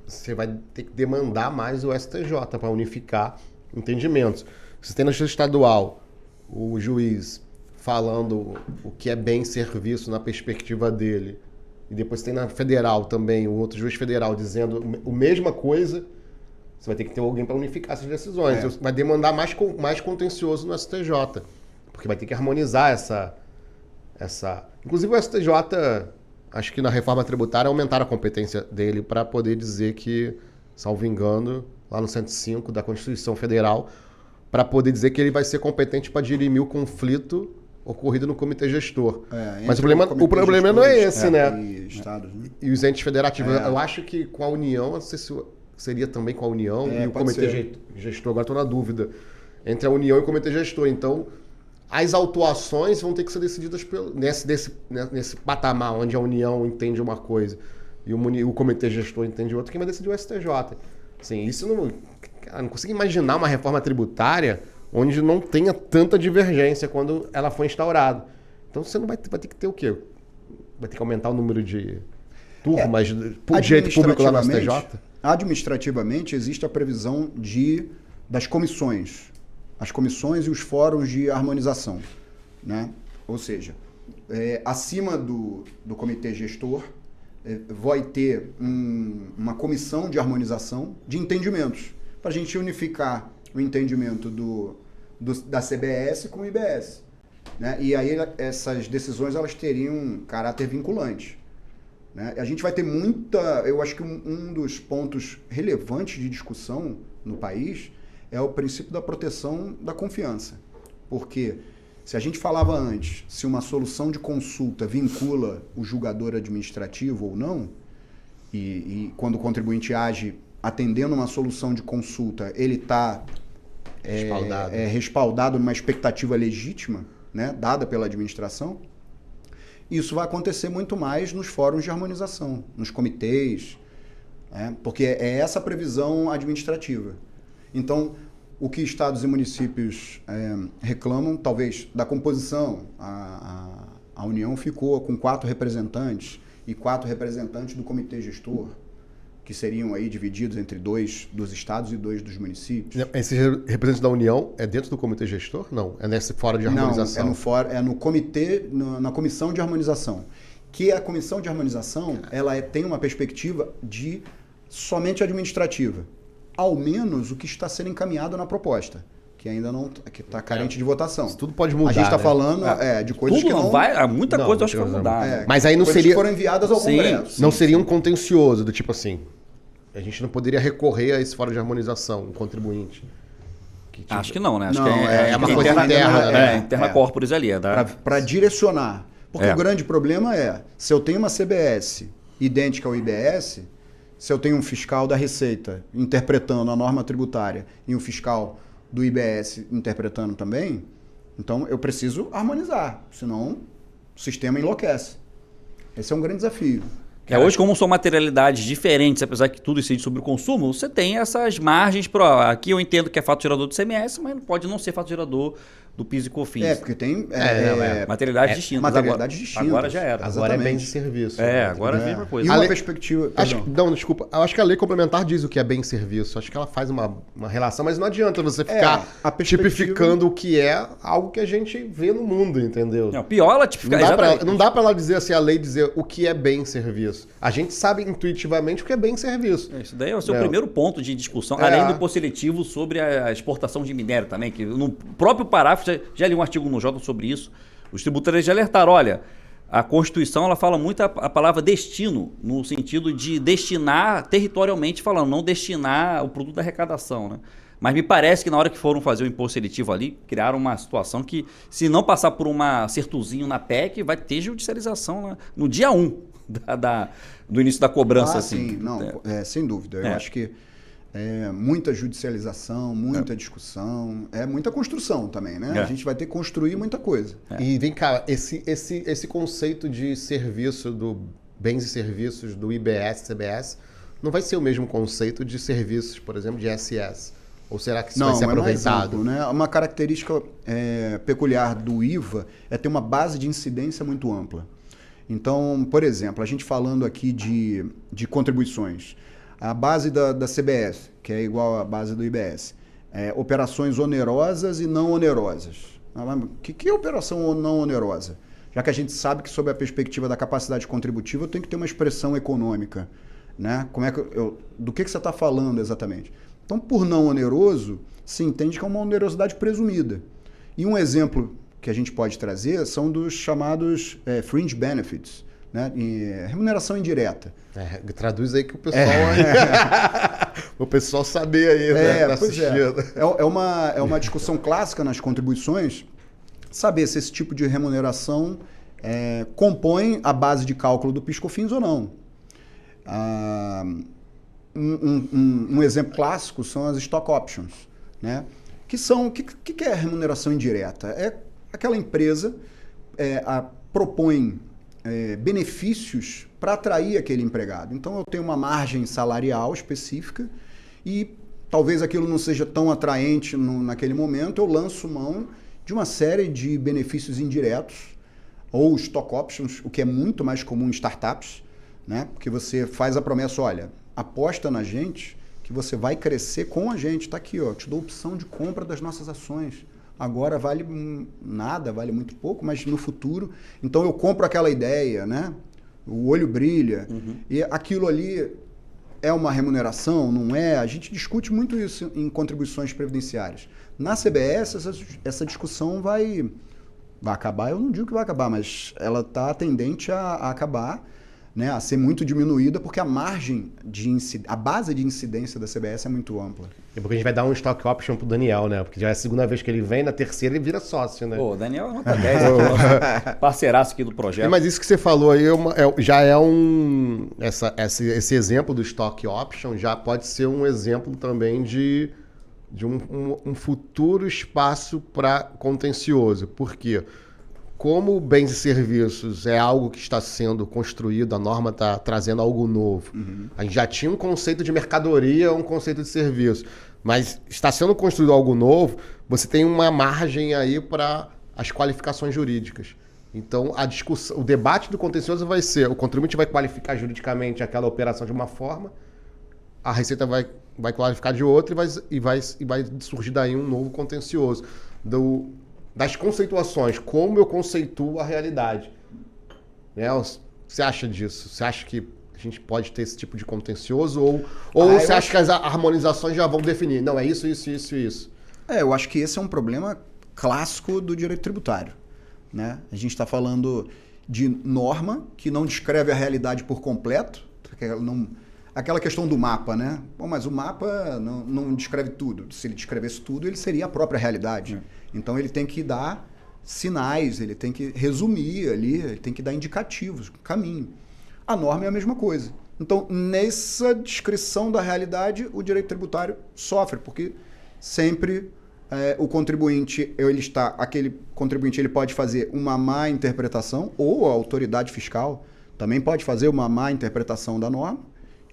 você vai ter que demandar mais o STJ para unificar entendimentos. Você tem na Justiça Estadual o juiz falando o que é bem serviço na perspectiva dele, e depois tem na Federal também o outro juiz federal dizendo a mesma coisa, você vai ter que ter alguém para unificar essas decisões. Vai demandar mais contencioso no STJ, porque vai ter que harmonizar essa... Inclusive o STJ, acho que na reforma tributária aumentaram a competência dele para poder dizer que, salvo engano, lá no 105 da Constituição Federal, para poder dizer que ele vai ser competente para dirimir o conflito ocorrido no comitê gestor. Mas o problema não é esse, né? E estados, né? E os entes federativos. Eu acho que com a União, não sei se seria também com a União e o comitê gestor, agora estou na dúvida, entre a União e o comitê gestor. Então, as autuações vão ter que ser decididas nesse patamar, onde a União entende uma coisa e o comitê gestor entende outra, quem vai decidir o STJ. Assim, isso não consigo imaginar uma reforma tributária onde não tenha tanta divergência quando ela for instaurada. Então você não vai ter que ter o quê? Vai ter que aumentar o número de turmas por direito público lá no STJ? Administrativamente, existe a previsão das comissões. As comissões e os fóruns de harmonização, né? Ou seja, acima do comitê gestor, vai ter uma comissão de harmonização de entendimentos, para a gente unificar o entendimento da CBS com o IBS, né? E aí essas decisões elas teriam caráter vinculante, né? A gente vai ter eu acho que um dos pontos relevantes de discussão no país é o princípio da proteção da confiança. Porque se a gente falava antes, se uma solução de consulta vincula o julgador administrativo ou não, e quando o contribuinte age atendendo uma solução de consulta, ele está respaldado numa expectativa legítima, né, dada pela administração, isso vai acontecer muito mais nos fóruns de harmonização, nos comitês, porque é essa a previsão administrativa. Então, o que estados e municípios reclamam, talvez, da composição, a União ficou com 4 representantes e 4 representantes do comitê gestor. que seriam aí divididos entre 2 dos estados e 2 dos municípios. Esse representante da União é dentro do comitê gestor? Não, é nesse fórum de harmonização. Não, é no comitê, na comissão de harmonização. Que a comissão de harmonização, ela tem uma perspectiva de somente administrativa. Ao menos o que está sendo encaminhado na proposta, que ainda não está carente de votação. Isso tudo pode mudar. A gente está falando de coisas tudo que não vai, muita coisa eu acho que vai mudar. Mas aí não coisas seria. Que foram enviadas ao Congresso. Não seria um contencioso do tipo assim. A gente não poderia recorrer a esse fórum de harmonização, um contribuinte. Acho que não, né? Acho Não, que é uma coisa interna, interna corporis ali. Para direcionar. Porque o grande problema é, se eu tenho uma CBS idêntica ao IBS, se eu tenho um fiscal da Receita interpretando a norma tributária e um fiscal do IBS interpretando também, então eu preciso harmonizar, senão o sistema enlouquece. Esse é um grande desafio. Hoje, como são materialidades diferentes, apesar que tudo incide sobre o consumo, você tem essas margens. Aqui eu entendo que é fato gerador do CMS, mas pode não ser fato gerador do PIS e COFINS. Porque tem materialidades distintas. Materialidades distintas. Agora já era. Agora é bem de serviço. Agora é a mesma coisa. E uma perspectiva... Desculpa. Eu acho que a lei complementar diz o que é bem serviço. Acho que ela faz uma relação, mas não adianta você ficar tipificando o que é algo que a gente vê no mundo, entendeu? Não, pior ela tipificar. Não dá pra ela dizer assim, a lei dizer o que é bem serviço. A gente sabe intuitivamente o que é bem serviço. Isso daí é o seu primeiro ponto de discussão, além do posseletivo sobre a exportação de minério também, que no próprio parágrafo, já li um artigo no Jota sobre isso, os tributários já alertaram, olha, a Constituição ela fala muito a palavra destino, no sentido de destinar territorialmente falando, não destinar o produto da arrecadação, né? Mas me parece que na hora que foram fazer o imposto seletivo ali, criaram uma situação que, se não passar por um acertozinho na PEC, vai ter judicialização no dia 1 do início da cobrança. Sim, sem dúvida. Eu acho que muita judicialização, muita discussão, muita construção também, né? A gente vai ter que construir muita coisa. E vem cá, esse conceito de serviço, do bens e serviços do IBS, CBS, não vai ser o mesmo conceito de serviços, por exemplo, de SS? Ou será que isso vai ser aproveitado? Exemplo, né? Uma característica peculiar do IVA é ter uma base de incidência muito ampla. Então, por exemplo, a gente falando aqui de contribuições, a base da CBS, que é igual à base do IBS, operações onerosas e não onerosas. O que é operação não onerosa? Já que a gente sabe que, sob a perspectiva da capacidade contributiva, eu tenho que ter uma expressão econômica. Né? Do que você está falando exatamente? Então, por não oneroso, se entende que é uma onerosidade presumida. E um exemplo que a gente pode trazer são dos chamados fringe benefits, né? Remuneração indireta. Traduz aí que o pessoal o pessoal saber aí, né? Pois é uma discussão clássica nas contribuições, saber se esse tipo de remuneração compõe a base de cálculo do PIS/COFINS ou não. Um exemplo clássico são as stock options, né? O que é remuneração indireta? É aquela empresa propõe benefícios para atrair aquele empregado. Então eu tenho uma margem salarial específica e talvez aquilo não seja tão atraente naquele momento, eu lanço mão de uma série de benefícios indiretos ou stock options, o que é muito mais comum em startups, né? Porque você faz a promessa, olha, aposta na gente que você vai crescer com a gente. Está aqui, ó, te dou opção de compra das nossas ações. Agora vale nada, vale muito pouco, mas no futuro... Então eu compro aquela ideia, né? O olho brilha. E aquilo ali é uma remuneração, não é? A gente discute muito isso em contribuições previdenciárias. Na CBS, essa discussão vai acabar. Eu não digo que vai acabar, mas ela está tendente a acabar, né, a ser muito diminuída, porque a margem a base de incidência da CBS é muito ampla. E porque a gente vai dar um stock option pro Daniel, né? Porque já é a segunda vez que ele vem, na terceira ele vira sócio, né? Pô, o Daniel é nota 10 aqui, nosso parceiraço aqui do projeto. Mas isso que você falou aí já é esse exemplo do stock option já pode ser um exemplo também de um futuro espaço para contencioso. Por quê? Como bens e serviços é algo que está sendo construído, a norma está trazendo algo novo. A gente já tinha um conceito de mercadoria, um conceito de serviço, mas está sendo construído algo novo, você tem uma margem aí para as qualificações jurídicas. Então, a discussão, o debate do contencioso vai ser, o contribuinte vai qualificar juridicamente aquela operação de uma forma, a Receita vai qualificar de outra e vai surgir daí um novo contencioso. Das conceituações, como eu conceituo a realidade. Né? Você acha disso? Você acha que a gente pode ter esse tipo de contencioso? Ou você acha que as harmonizações já vão definir? Não, é isso, isso, isso, isso. Eu acho que esse é um problema clássico do direito tributário. Né? A gente está falando de norma que não descreve a realidade por completo. Aquela questão do mapa, né? Bom, mas o mapa não descreve tudo. Se ele descrevesse tudo, ele seria a própria realidade. Então ele tem que dar sinais, ele tem que resumir ali, ele tem que dar indicativos, caminho. A norma é a mesma coisa. Então, nessa descrição da realidade, o direito tributário sofre, porque sempre o contribuinte, aquele contribuinte ele pode fazer uma má interpretação, ou a autoridade fiscal também pode fazer uma má interpretação da norma,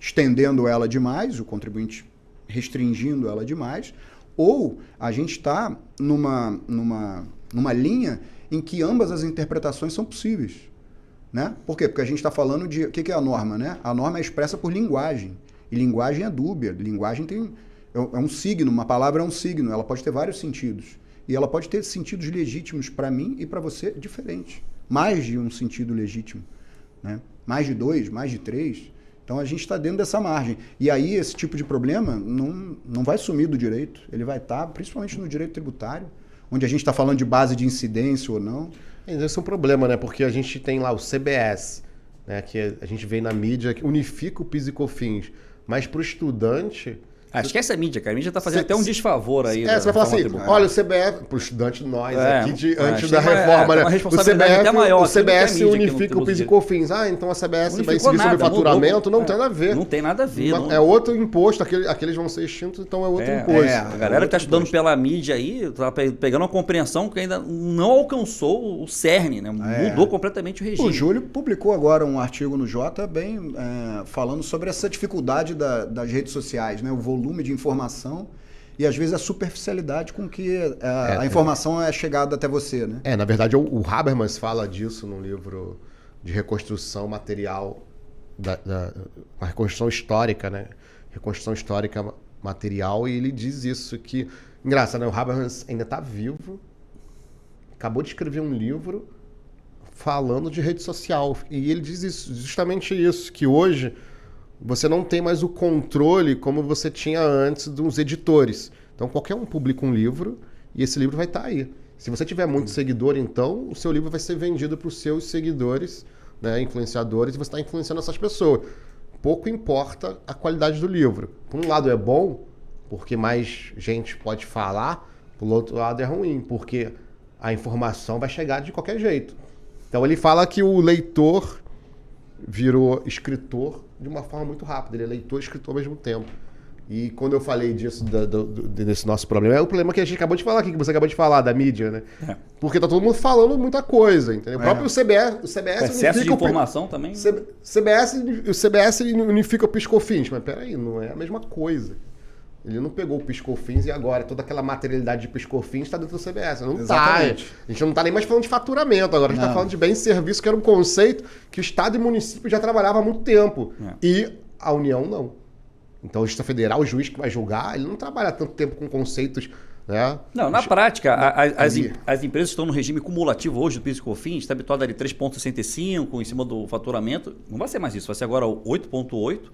estendendo ela demais, o contribuinte restringindo ela demais, ou a gente está numa linha em que ambas as interpretações são possíveis. Né? Por quê? Porque a gente está falando de... O que é a norma? Né? A norma é expressa por linguagem, e linguagem é dúbia. Linguagem é um signo, uma palavra é um signo, ela pode ter vários sentidos. E ela pode ter sentidos legítimos para mim e para você diferentes. Mais de um sentido legítimo. Né? Mais de 2, mais de 3... Então a gente está dentro dessa margem. E aí esse tipo de problema não vai sumir do direito. Ele vai estar, principalmente no direito tributário, onde a gente está falando de base de incidência ou não. Esse é um problema, né? Porque a gente tem lá o CBS, né? Que a gente vê na mídia, que unifica o PIS e COFINS. Mas para o estudante... esquece a mídia, cara. A mídia está fazendo até um desfavor aí. Você vai falar assim, olha, o CBS, para o estudante nós, aqui antes da reforma, né? O CBS unifica o PIS e COFINS. Então a CBS vai incidir sobre faturamento, não tem nada a ver. Não tem nada a ver. É outro imposto, aqueles vão ser extintos, então é outro imposto. A galera que está estudando pela mídia aí, está pegando uma compreensão que ainda não alcançou o cerne, né? Mudou completamente o regime. O Júlio publicou agora um artigo no Jota falando sobre essa dificuldade das redes sociais, né? O volume de informação e às vezes a superficialidade com que a informação é chegada até você, né? Na verdade o Habermas fala disso no livro de reconstrução material, a reconstrução histórica, né? Reconstrução histórica material, e ele diz isso, que... Engraçado, né? O Habermas ainda está vivo, acabou de escrever um livro falando de rede social, e ele diz isso, justamente isso, que hoje você não tem mais o controle como você tinha antes dos editores. Então, qualquer um publica um livro e esse livro vai estar aí. Se você tiver muito seguidor, então, o seu livro vai ser vendido para os seus seguidores, né, influenciadores, e você está influenciando essas pessoas. Pouco importa a qualidade do livro. Por um lado é bom, porque mais gente pode falar. Por outro lado é ruim, porque a informação vai chegar de qualquer jeito. Então, ele fala que o leitor virou escritor de uma forma muito rápida. Ele é leitor e escritor ao mesmo tempo. E quando eu falei disso, desse nosso problema, é o problema que a gente acabou de falar aqui, que você acabou de falar, da mídia, né? Porque tá todo mundo falando muita coisa, entendeu? O próprio CBS excesso de informação também. O CBS unifica o PIS/COFINS, mas peraí, não é a mesma coisa. Ele não pegou o PIS/COFINS e agora toda aquela materialidade de PIS/COFINS está dentro do CBS. Não está. A gente não está nem mais falando de faturamento agora. A gente está falando de bens e serviços, que era um conceito que o Estado e o município já trabalhavam há muito tempo. E a União não. Então, a Justiça Federal, o juiz que vai julgar, ele não trabalha tanto tempo com conceitos... Né? Não, na prática, as empresas estão no regime cumulativo hoje do PIS/COFINS, está habituado ali 3,65 em cima do faturamento. Não vai ser mais isso, vai ser agora 8,8.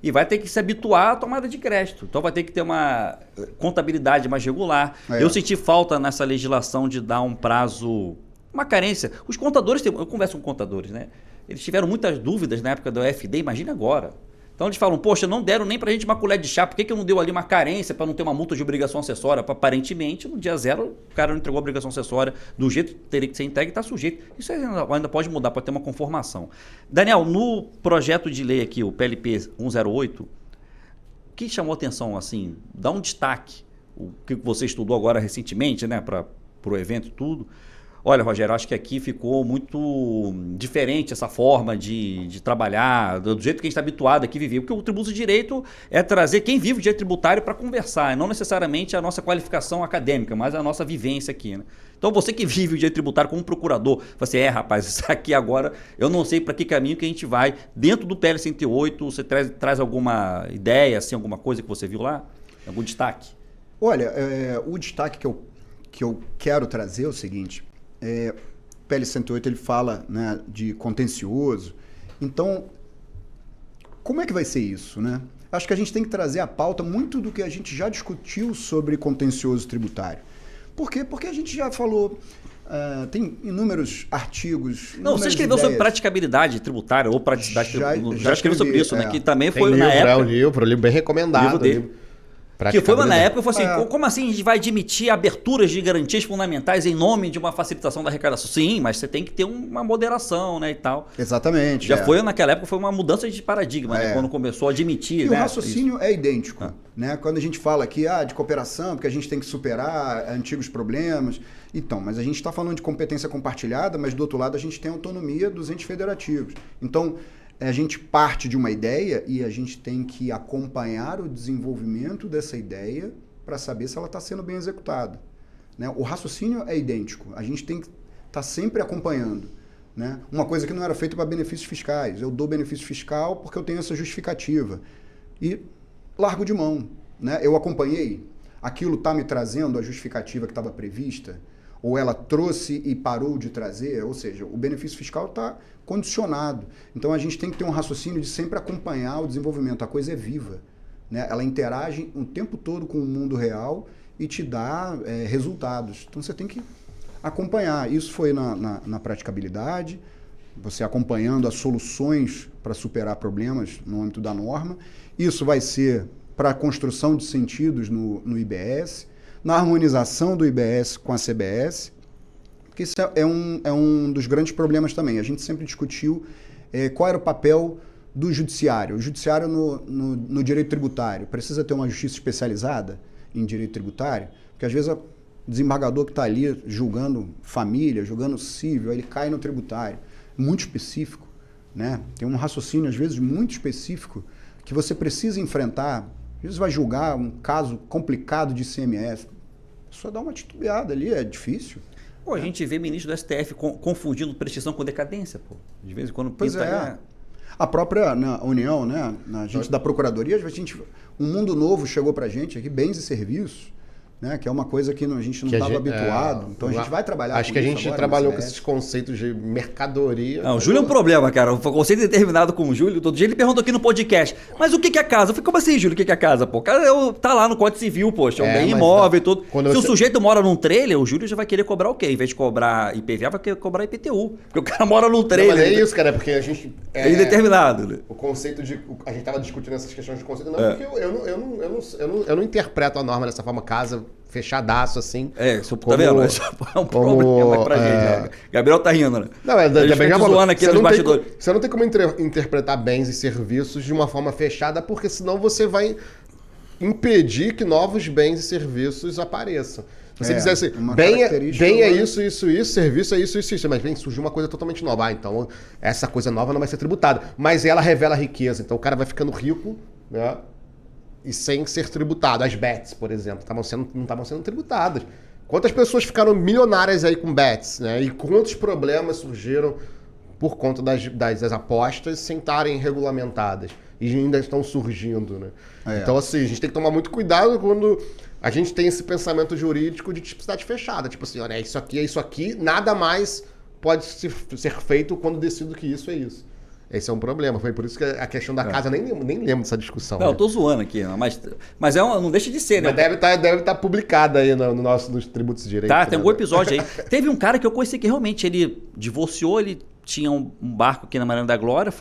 E vai ter que se habituar à tomada de crédito. Então vai ter que ter uma contabilidade mais regular. Eu senti falta nessa legislação de dar um prazo, uma carência. Os contadores, eu converso com contadores, né? Eles tiveram muitas dúvidas na época do OFD, imagina agora. Então eles falam, poxa, não deram nem pra gente uma colher de chá, por que eu não deu ali uma carência para não ter uma multa de obrigação acessória? Aparentemente, no dia zero, o cara não entregou a obrigação acessória do jeito que teria que ser entregue e está sujeito. Isso ainda pode mudar, pode ter uma conformação. Daniel, no projeto de lei aqui, o PLP 108, o que chamou atenção, assim, dá um destaque, o que você estudou agora recentemente, né, para o evento e tudo, olha, Rogério, acho que aqui ficou muito diferente essa forma de trabalhar, do jeito que a gente está habituado aqui a viver. Porque o tributo de direito é trazer quem vive o direito tributário para conversar, e não necessariamente a nossa qualificação acadêmica, mas a nossa vivência aqui, né? Então você que vive o direito tributário como procurador, você rapaz, isso aqui agora, eu não sei para que caminho que a gente vai. Dentro do PL 108, você traz alguma ideia, assim, alguma coisa que você viu lá? Algum destaque? Olha, o destaque que eu quero trazer é o seguinte, o PL 108 ele fala, né, de contencioso, então como é que vai ser isso, né? Acho que a gente tem que trazer à pauta muito do que a gente já discutiu sobre contencioso tributário. Por quê? Porque a gente já falou, tem inúmeros artigos. Não, você escreveu sobre praticabilidade tributária ou praticidade tributária. Já escreveu sobre isso, né? Que também tem foi livro, na época. Um livro bem recomendado. Livro dele. Que foi na época, eu falei assim, como assim a gente vai admitir aberturas de garantias fundamentais em nome de uma facilitação da arrecadação? Sim, mas você tem que ter uma moderação, né, e tal. Exatamente. Já foi, naquela época, foi uma mudança de paradigma, né, quando começou a admitir. E né, o raciocínio é idêntico. Né? Quando a gente fala aqui de cooperação, porque a gente tem que superar antigos problemas. Então, mas a gente está falando de competência compartilhada, mas do outro lado a gente tem a autonomia dos entes federativos. Então, a gente parte de uma ideia e a gente tem que acompanhar o desenvolvimento dessa ideia para saber se ela está sendo bem executada. Né? O raciocínio é idêntico. A gente tem que estar sempre acompanhando. Né? Uma coisa que não era feita para benefícios fiscais. Eu dou benefício fiscal porque eu tenho essa justificativa. E largo de mão. Né? Eu acompanhei. Aquilo está me trazendo a justificativa que estava prevista? Ou ela trouxe e parou de trazer? Ou seja, o benefício fiscal está condicionado. Então a gente tem que ter um raciocínio de sempre acompanhar o desenvolvimento. A coisa é viva. Né? Ela interage o tempo todo com o mundo real e te dá resultados. Então você tem que acompanhar. Isso foi na praticabilidade, você acompanhando as soluções para superar problemas no âmbito da norma. Isso vai ser para a construção de sentidos no IBS, na harmonização do IBS com a CBS, porque isso é um dos grandes problemas também. A gente sempre discutiu qual era o papel do judiciário. O judiciário no direito tributário precisa ter uma justiça especializada em direito tributário, porque às vezes o desembargador que está ali julgando família, julgando civil, ele cai no tributário. Muito específico, né? Tem um raciocínio, às vezes, muito específico que você precisa enfrentar. Às vezes vai julgar um caso complicado de ICMS. Só dá uma titubeada ali, é difícil. Pô, a gente vê ministro do STF confundindo prescrição com decadência, pô. De vez em quando pinta... Pois é. A própria União, né? A gente da Procuradoria, um mundo novo chegou pra gente aqui, bens e serviços, né? Que é uma coisa que a gente não estava habituado. Então a gente vai trabalhar acho com que a isso gente agora, trabalhou com esses conceitos de mercadoria. Não, o Júlio é um problema, cara. O conceito determinado com o Júlio, todo dia ele perguntou aqui no podcast, mas o que é casa? Eu falei, como assim, Júlio, o que é casa? Pô, o cara tá lá no Código Civil, poxa, é um bem imóvel e tudo. Se o sujeito mora num trailer, o Júlio já vai querer cobrar o quê? Em vez de cobrar IPVA, vai querer cobrar IPTU. Porque o cara mora num trailer. Não, mas é isso, cara, porque a gente... É indeterminado. Né? O conceito de... A gente tava discutindo essas questões de conceito, porque eu não interpreto a norma dessa forma, casa... fechadaço, assim. Tá vendo? É um problema pra gente. Gabriel tá rindo, né? Não, também já falou. Aqui nos bastidores. Você não tem como interpretar bens e serviços de uma forma fechada, porque senão você vai impedir que novos bens e serviços apareçam. Se você quiser assim, bem é isso, serviço é isso, mas vem surgir uma coisa totalmente nova. Então essa coisa nova não vai ser tributada. Mas ela revela riqueza. Então o cara vai ficando rico, né? E sem ser tributado. As bets, por exemplo, não estavam sendo tributadas. Quantas pessoas ficaram milionárias aí com bets, né? E quantos problemas surgiram por conta das apostas sem estarem regulamentadas? E ainda estão surgindo, né? Então, assim, a gente tem que tomar muito cuidado quando a gente tem esse pensamento jurídico de tipicidade fechada. Tipo assim, olha, isso aqui, nada mais pode ser feito quando decido que isso é isso. Esse é um problema. Foi por isso que a questão da casa, nem lembro dessa discussão. Não, né? Eu tô zoando aqui, mas não deixa de ser, né? Mas deve estar publicada aí nos tributos de direito. Tá, tem algum episódio aí. Teve um cara que eu conheci que realmente ele divorciou, ele tinha um barco aqui na Mariana da Glória,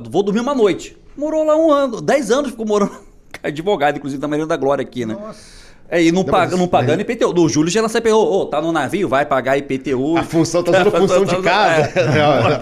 vou dormir uma noite. Morou lá 1 ano, 10 anos ficou morando, advogado, inclusive, da Mariana da Glória aqui, né? Nossa. E não pagando IPTU. O Júlio já na CPO, tá no navio, vai pagar IPTU. A função tá sendo função de casa.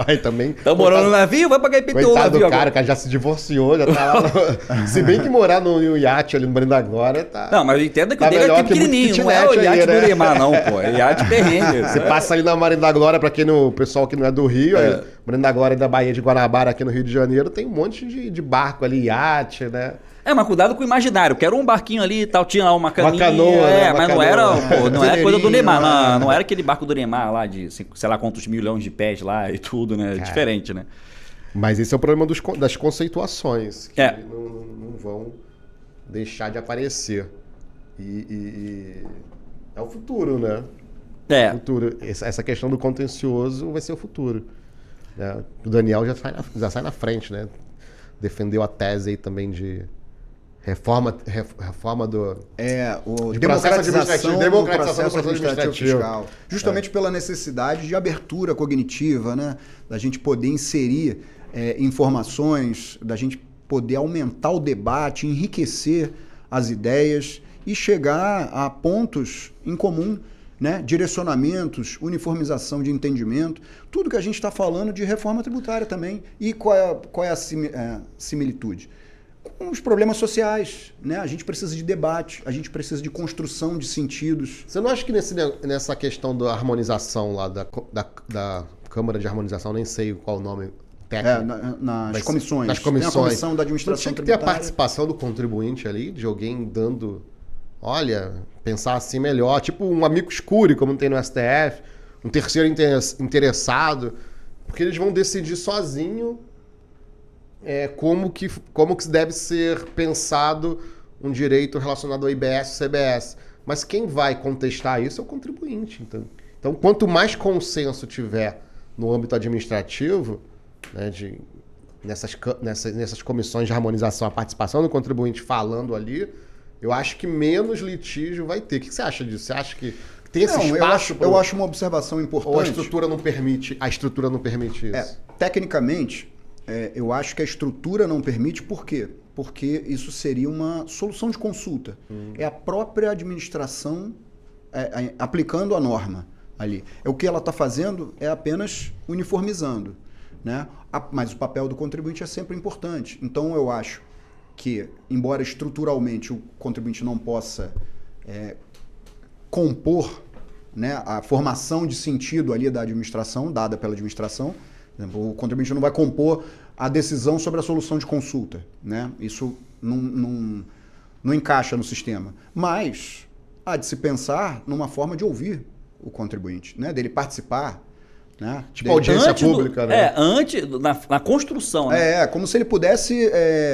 Aí também. Tá morando no navio, vai pagar IPTU. Coitado do cara já se divorciou, já tá lá. Se bem que morar no iate ali no Marina agora tá. Não, mas eu entendo que o dele é pequenininho, não é o iate do Neymar, não, pô. É iate perrengue. Você passa ali na Marina da Glória, pra o pessoal que não é do Rio, Marina da Glória da Bahia de Guanabara aqui no Rio de Janeiro, tem um monte de barco ali, iate, né? Mas cuidado com o imaginário. Quero um barquinho ali e tal, tinha lá uma caninha. Uma canoa, né? Mas não era, não era coisa do Neymar. Não era aquele barco do Neymar lá de sei lá quantos milhões de pés lá e tudo, né? Cara, diferente, né? Mas esse é o problema das conceituações, que não vão deixar de aparecer. E é o futuro, né? O futuro. Essa questão do contencioso vai ser o futuro. Né? O Daniel já sai na frente, né? Defendeu a tese aí também de reforma do... democratização do processo administrativo fiscal. Justamente pela necessidade de abertura cognitiva, né? Da gente poder inserir informações, da gente poder aumentar o debate, enriquecer as ideias e chegar a pontos em comum, né? Direcionamentos, uniformização de entendimento, tudo que a gente está falando de reforma tributária também. E qual é a similitude? Com os problemas sociais, né? A gente precisa de debate, a gente precisa de construção de sentidos. Você não acha que nessa questão da harmonização lá, da Câmara de Harmonização, nem sei qual o nome técnico. Nas comissões. Nas comissões. Tem a comissão da administração tributária. Tinha que ter a participação do contribuinte ali, de alguém dando... Olha, pensar assim melhor, tipo um amicus curiae, como tem no STF, um terceiro interessado, porque eles vão decidir sozinho como que deve ser pensado um direito relacionado ao IBS e CBS. Mas quem vai contestar isso é o contribuinte. Então quanto mais consenso tiver no âmbito administrativo, né, nessas comissões de harmonização, a participação do contribuinte falando ali, eu acho que menos litígio vai ter. O que você acha disso? Você acha que tem esse espaço? Eu acho uma observação importante. Ou a estrutura não permite isso? Tecnicamente, eu acho que a estrutura não permite. Por quê? Porque isso seria uma solução de consulta. É a própria administração aplicando a norma ali. O que ela está fazendo é apenas uniformizando, né? Mas o papel do contribuinte é sempre importante. Então, eu acho que, embora estruturalmente o contribuinte não possa compor, né, a formação de sentido ali da administração, dada pela administração, por exemplo, o contribuinte não vai compor a decisão sobre a solução de consulta, né? Isso não encaixa no sistema. Mas há de se pensar numa forma de ouvir o contribuinte, né, dele participar, né? Tipo audiência pública, né? Antes, na construção, né? Como se ele pudesse,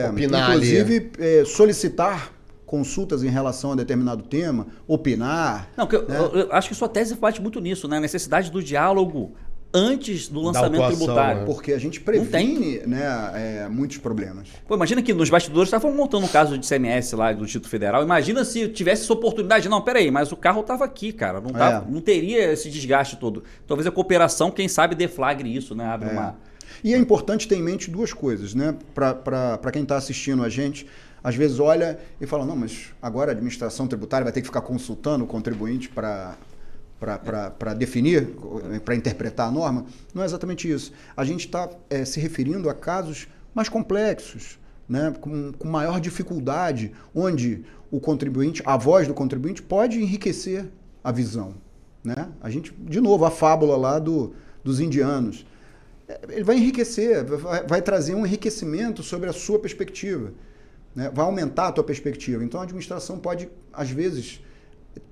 opinar, inclusive, solicitar consultas em relação a determinado tema, opinar. Não, eu acho que sua tese bate muito nisso, né? A necessidade do diálogo antes do lançamento tributário. Né? Porque a gente previne, né, muitos problemas. Pô, imagina que nos bastidores estavam montando um caso de CMS lá do Distrito Federal. Imagina se tivesse essa oportunidade. Não, peraí, mas o carro estava aqui, cara. Não teria esse desgaste todo. Talvez a cooperação, quem sabe, deflagre isso, né? Abre uma... E é importante ter em mente duas coisas, né? Para quem está assistindo a gente, às vezes olha e fala, não, mas agora a administração tributária vai ter que ficar consultando o contribuinte para definir, para interpretar a norma. Não é exatamente isso. A gente está se referindo a casos mais complexos, né, com maior dificuldade, onde o contribuinte, a voz do contribuinte pode enriquecer a visão. Né? A gente, de novo, a fábula lá dos indianos. Ele vai enriquecer, vai trazer um enriquecimento sobre a sua perspectiva, né? Vai aumentar a tua perspectiva. Então a administração pode, às vezes,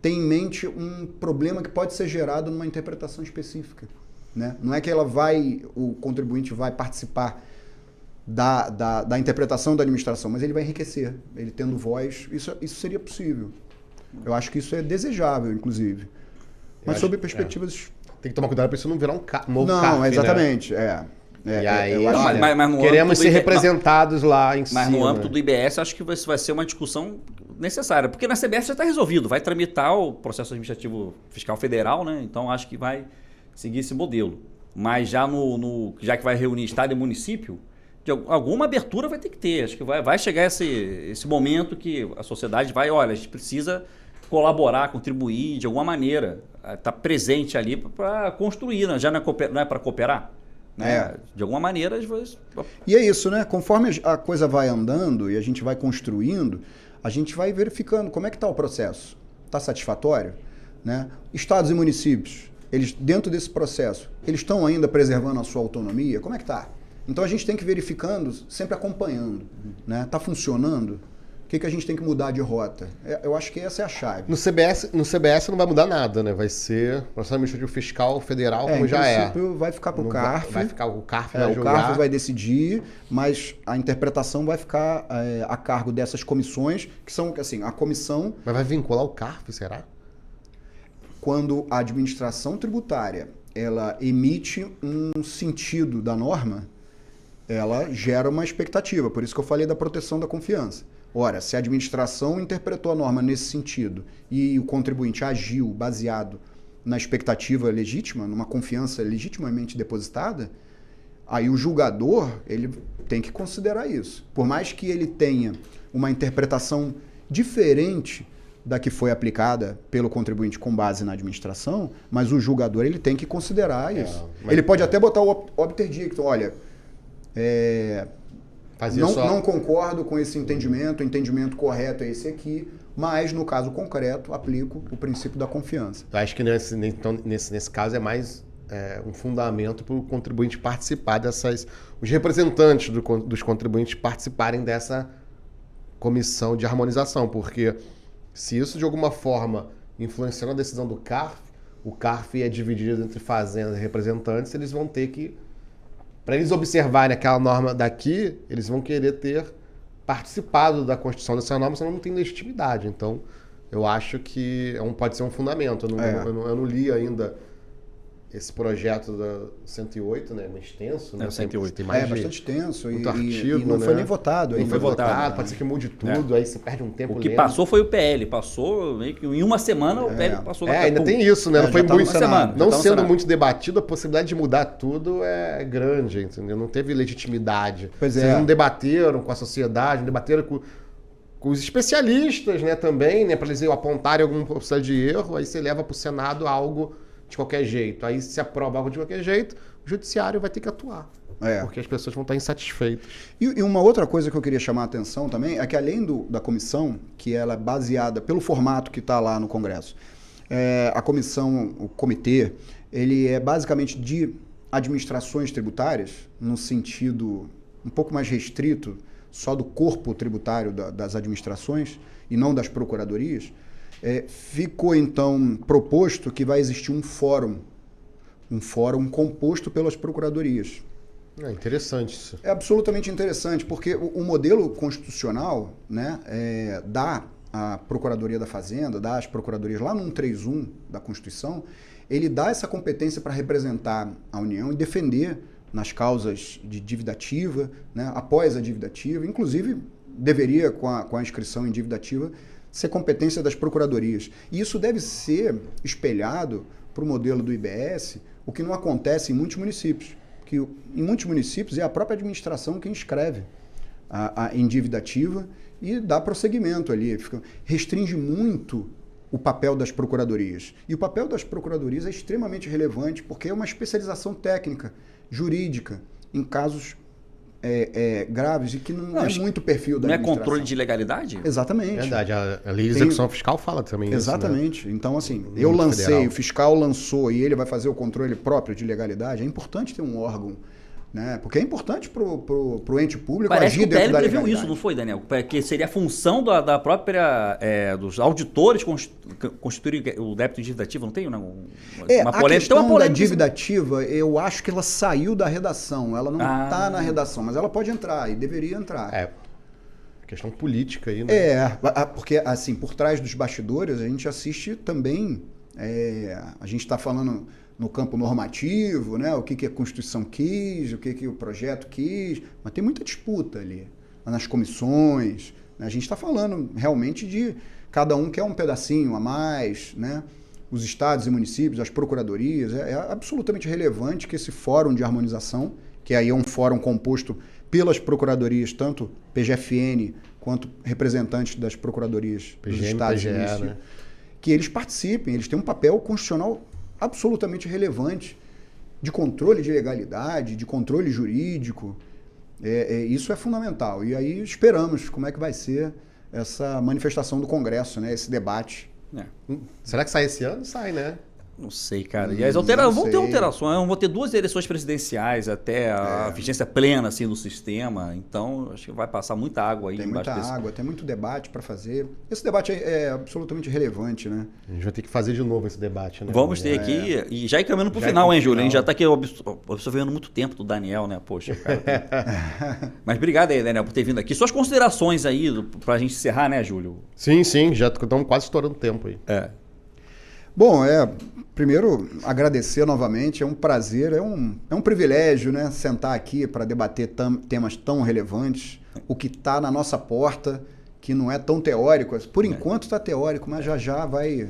ter em mente um problema que pode ser gerado numa interpretação específica. Né? Não é que o contribuinte vai participar da interpretação da administração, mas ele vai enriquecer, ele tendo voz, isso seria possível. Eu acho que isso é desejável, inclusive. Mas sob perspectivas... Tem que tomar cuidado para isso não virar um novo CARF. Não, exatamente, né? E aí, mas queremos ser representados lá em cima. Mas no âmbito do IBS, acho que isso vai ser uma discussão necessária. Porque na CBS já está resolvido. Vai tramitar o processo administrativo fiscal federal, né? Então, acho que vai seguir esse modelo. Mas já já que vai reunir Estado e município, alguma abertura vai ter que ter. Acho que vai chegar esse momento que a sociedade olha, a gente precisa colaborar, contribuir de alguma maneira, estar presente ali para construir, né? Já não é para cooperar? Né? De alguma maneira, às vezes... E é isso, né? Conforme a coisa vai andando e a gente vai construindo, a gente vai verificando como é que está o processo. Está satisfatório? Né? Estados e municípios, eles dentro desse processo, eles estão ainda preservando a sua autonomia? Como é que está? Então a gente tem que ir verificando, sempre acompanhando. Né? Está funcionando? O que a gente tem que mudar de rota? Eu acho que essa é a chave. No CBS não vai mudar nada, né? Vai ser o processo administrativo fiscal federal, como já é. Vai ficar para o CARF. Vai ficar o CARF, vai julgar. O CARF vai decidir, mas a interpretação vai ficar a cargo dessas comissões, que são, assim, a comissão... Mas vai vincular o CARF, será? Quando a administração tributária ela emite um sentido da norma, ela gera uma expectativa. Por isso que eu falei da proteção da confiança. Ora, se a administração interpretou a norma nesse sentido e o contribuinte agiu baseado na expectativa legítima, numa confiança legitimamente depositada, aí o julgador ele tem que considerar isso. Por mais que ele tenha uma interpretação diferente da que foi aplicada pelo contribuinte com base na administração, mas o julgador ele tem que considerar isso. Ele pode até botar o obter dictum, olha... Não concordo com esse entendimento, o entendimento correto é esse aqui, mas no caso concreto aplico o princípio da confiança. Eu acho que nesse caso é mais um fundamento para o contribuinte participar os representantes dos contribuintes participarem dessa comissão de harmonização, porque se isso de alguma forma influenciar na decisão do CARF, o CARF é dividido entre fazendas e representantes, eles vão ter que... Para eles observarem aquela norma daqui, eles vão querer ter participado da construção dessa norma, senão não tem legitimidade. Então, eu acho que pode ser um fundamento. Eu não li ainda esse projeto da 108, né? É extenso, né? 108. Tem mais bastante extenso. Muito artigo, e não foi nem votado. Não foi votado, pode ser que mude tudo, aí você perde um tempo. O que passou foi o PL. Passou meio que em uma semana o PL passou. Ainda tem isso, né? Não foi muito semana. Não sendo muito debatido, a possibilidade de mudar tudo é grande, entendeu? Não teve legitimidade. Pois Vocês não debateram com a sociedade, não debateram com os especialistas, né, também, né? Para eles apontarem algum processo de erro, aí você leva para o Senado algo de qualquer jeito. Aí se aprova algo de qualquer jeito, o judiciário vai ter que atuar. Porque as pessoas vão estar insatisfeitas. E uma outra coisa que eu queria chamar a atenção também é que além da comissão, que ela é baseada pelo formato que está lá no Congresso, a comissão, o comitê, ele é basicamente de administrações tributárias, no sentido um pouco mais restrito, só do corpo tributário das administrações e não das procuradorias. Ficou, então, proposto que vai existir um fórum composto pelas procuradorias. É interessante isso. É absolutamente interessante, porque o modelo constitucional, né, dá à Procuradoria da Fazenda, dá às procuradorias lá no 131 da Constituição, ele dá essa competência para representar a União e defender nas causas de dívida ativa, né, após a dívida ativa, inclusive deveria, com a inscrição em dívida ativa, ser competência das procuradorias. E isso deve ser espelhado para o modelo do IBS, o que não acontece em muitos municípios. Que em muitos municípios é a própria administração quem escreve em dívida ativa e dá prosseguimento ali. Restringe muito o papel das procuradorias. E o papel das procuradorias é extremamente relevante porque é uma especialização técnica, jurídica, em casos graves e que não é muito perfil da administração. Não é controle de legalidade? Exatamente. Verdade, a lei de execução fiscal fala também exatamente. Isso, né? Então, assim, eu lancei, o fiscal lançou e ele vai fazer o controle próprio de legalidade. É importante ter um órgão, né? Porque é importante pro ente público agir dentro da legalidade. Parece que o PL previu isso, não foi, Daniel? Que seria a função da própria... dos auditores constituir o débito de dívida ativa, não tem uma polêmica? A questão da dívida ativa, eu acho que ela saiu da redação. Ela não está na redação, mas ela pode entrar e deveria entrar. Questão política aí, né? Porque, assim, por trás dos bastidores, a gente assiste também... a gente está falando... no campo normativo, né? O que a Constituição quis, o que o projeto quis, mas tem muita disputa ali, nas comissões, né? A gente está falando realmente de cada um quer um pedacinho a mais, né? Os estados e municípios, as procuradorias, é absolutamente relevante que esse fórum de harmonização, que aí é um fórum composto pelas procuradorias, tanto PGFN quanto representantes das procuradorias dos estados e municípios, que eles participem, eles têm um papel constitucional absolutamente relevante de controle de legalidade, de controle jurídico. Isso é fundamental. E aí esperamos como é que vai ser essa manifestação do Congresso, né? Esse debate. Será que sai esse ano? Sai, né? Não sei, cara. E as vão ter alterações, vão ter 2 eleições presidenciais até a vigência plena assim, do sistema. Então, acho que vai passar muita água aí. Tem muita água, tem muito debate para fazer. Esse debate é absolutamente relevante, né? A gente vai ter que fazer de novo esse debate, né? Vamos ter aqui, e já encaminhando para o final, hein, Júlio? A gente já está aqui absorvendo muito tempo do Daniel, né? Poxa, cara. Mas obrigado aí, Daniel, por ter vindo aqui. Suas considerações aí para a gente encerrar, né, Júlio? Sim, já estamos quase estourando tempo aí. Bom, primeiro agradecer novamente, é um prazer, é um privilégio, né, sentar aqui para debater temas tão relevantes, o que está na nossa porta, que não é tão teórico, por enquanto está teórico, mas já vai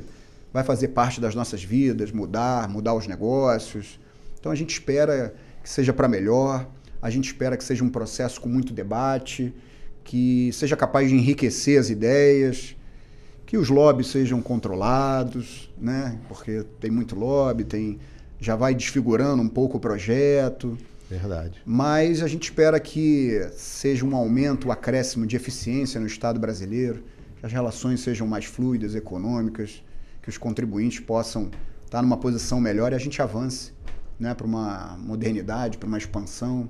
fazer parte das nossas vidas, mudar os negócios. Então a gente espera que seja para melhor, a gente espera que seja um processo com muito debate, que seja capaz de enriquecer as ideias, que os lobbies sejam controlados, né? Porque tem muito lobby, já vai desfigurando um pouco o projeto. Verdade. Mas a gente espera que seja um aumento, um acréscimo de eficiência no Estado brasileiro, que as relações sejam mais fluidas, econômicas, que os contribuintes possam estar numa posição melhor e a gente avance, né, para uma modernidade, para uma expansão.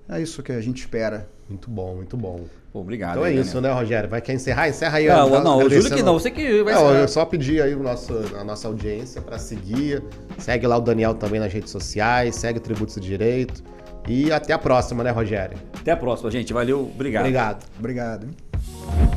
É isso que a gente espera. Muito bom, muito bom. Pô, obrigado. Então é isso, né, Rogério? Quer encerrar? Encerra aí. Não, o Júlio que não, você que vai encerrar. Eu só pedir aí a nossa audiência para seguir. Segue lá o Daniel também nas redes sociais, segue o Tributos e Direito. E até a próxima, né, Rogério? Até a próxima, gente. Valeu, obrigado. Obrigado. Obrigado.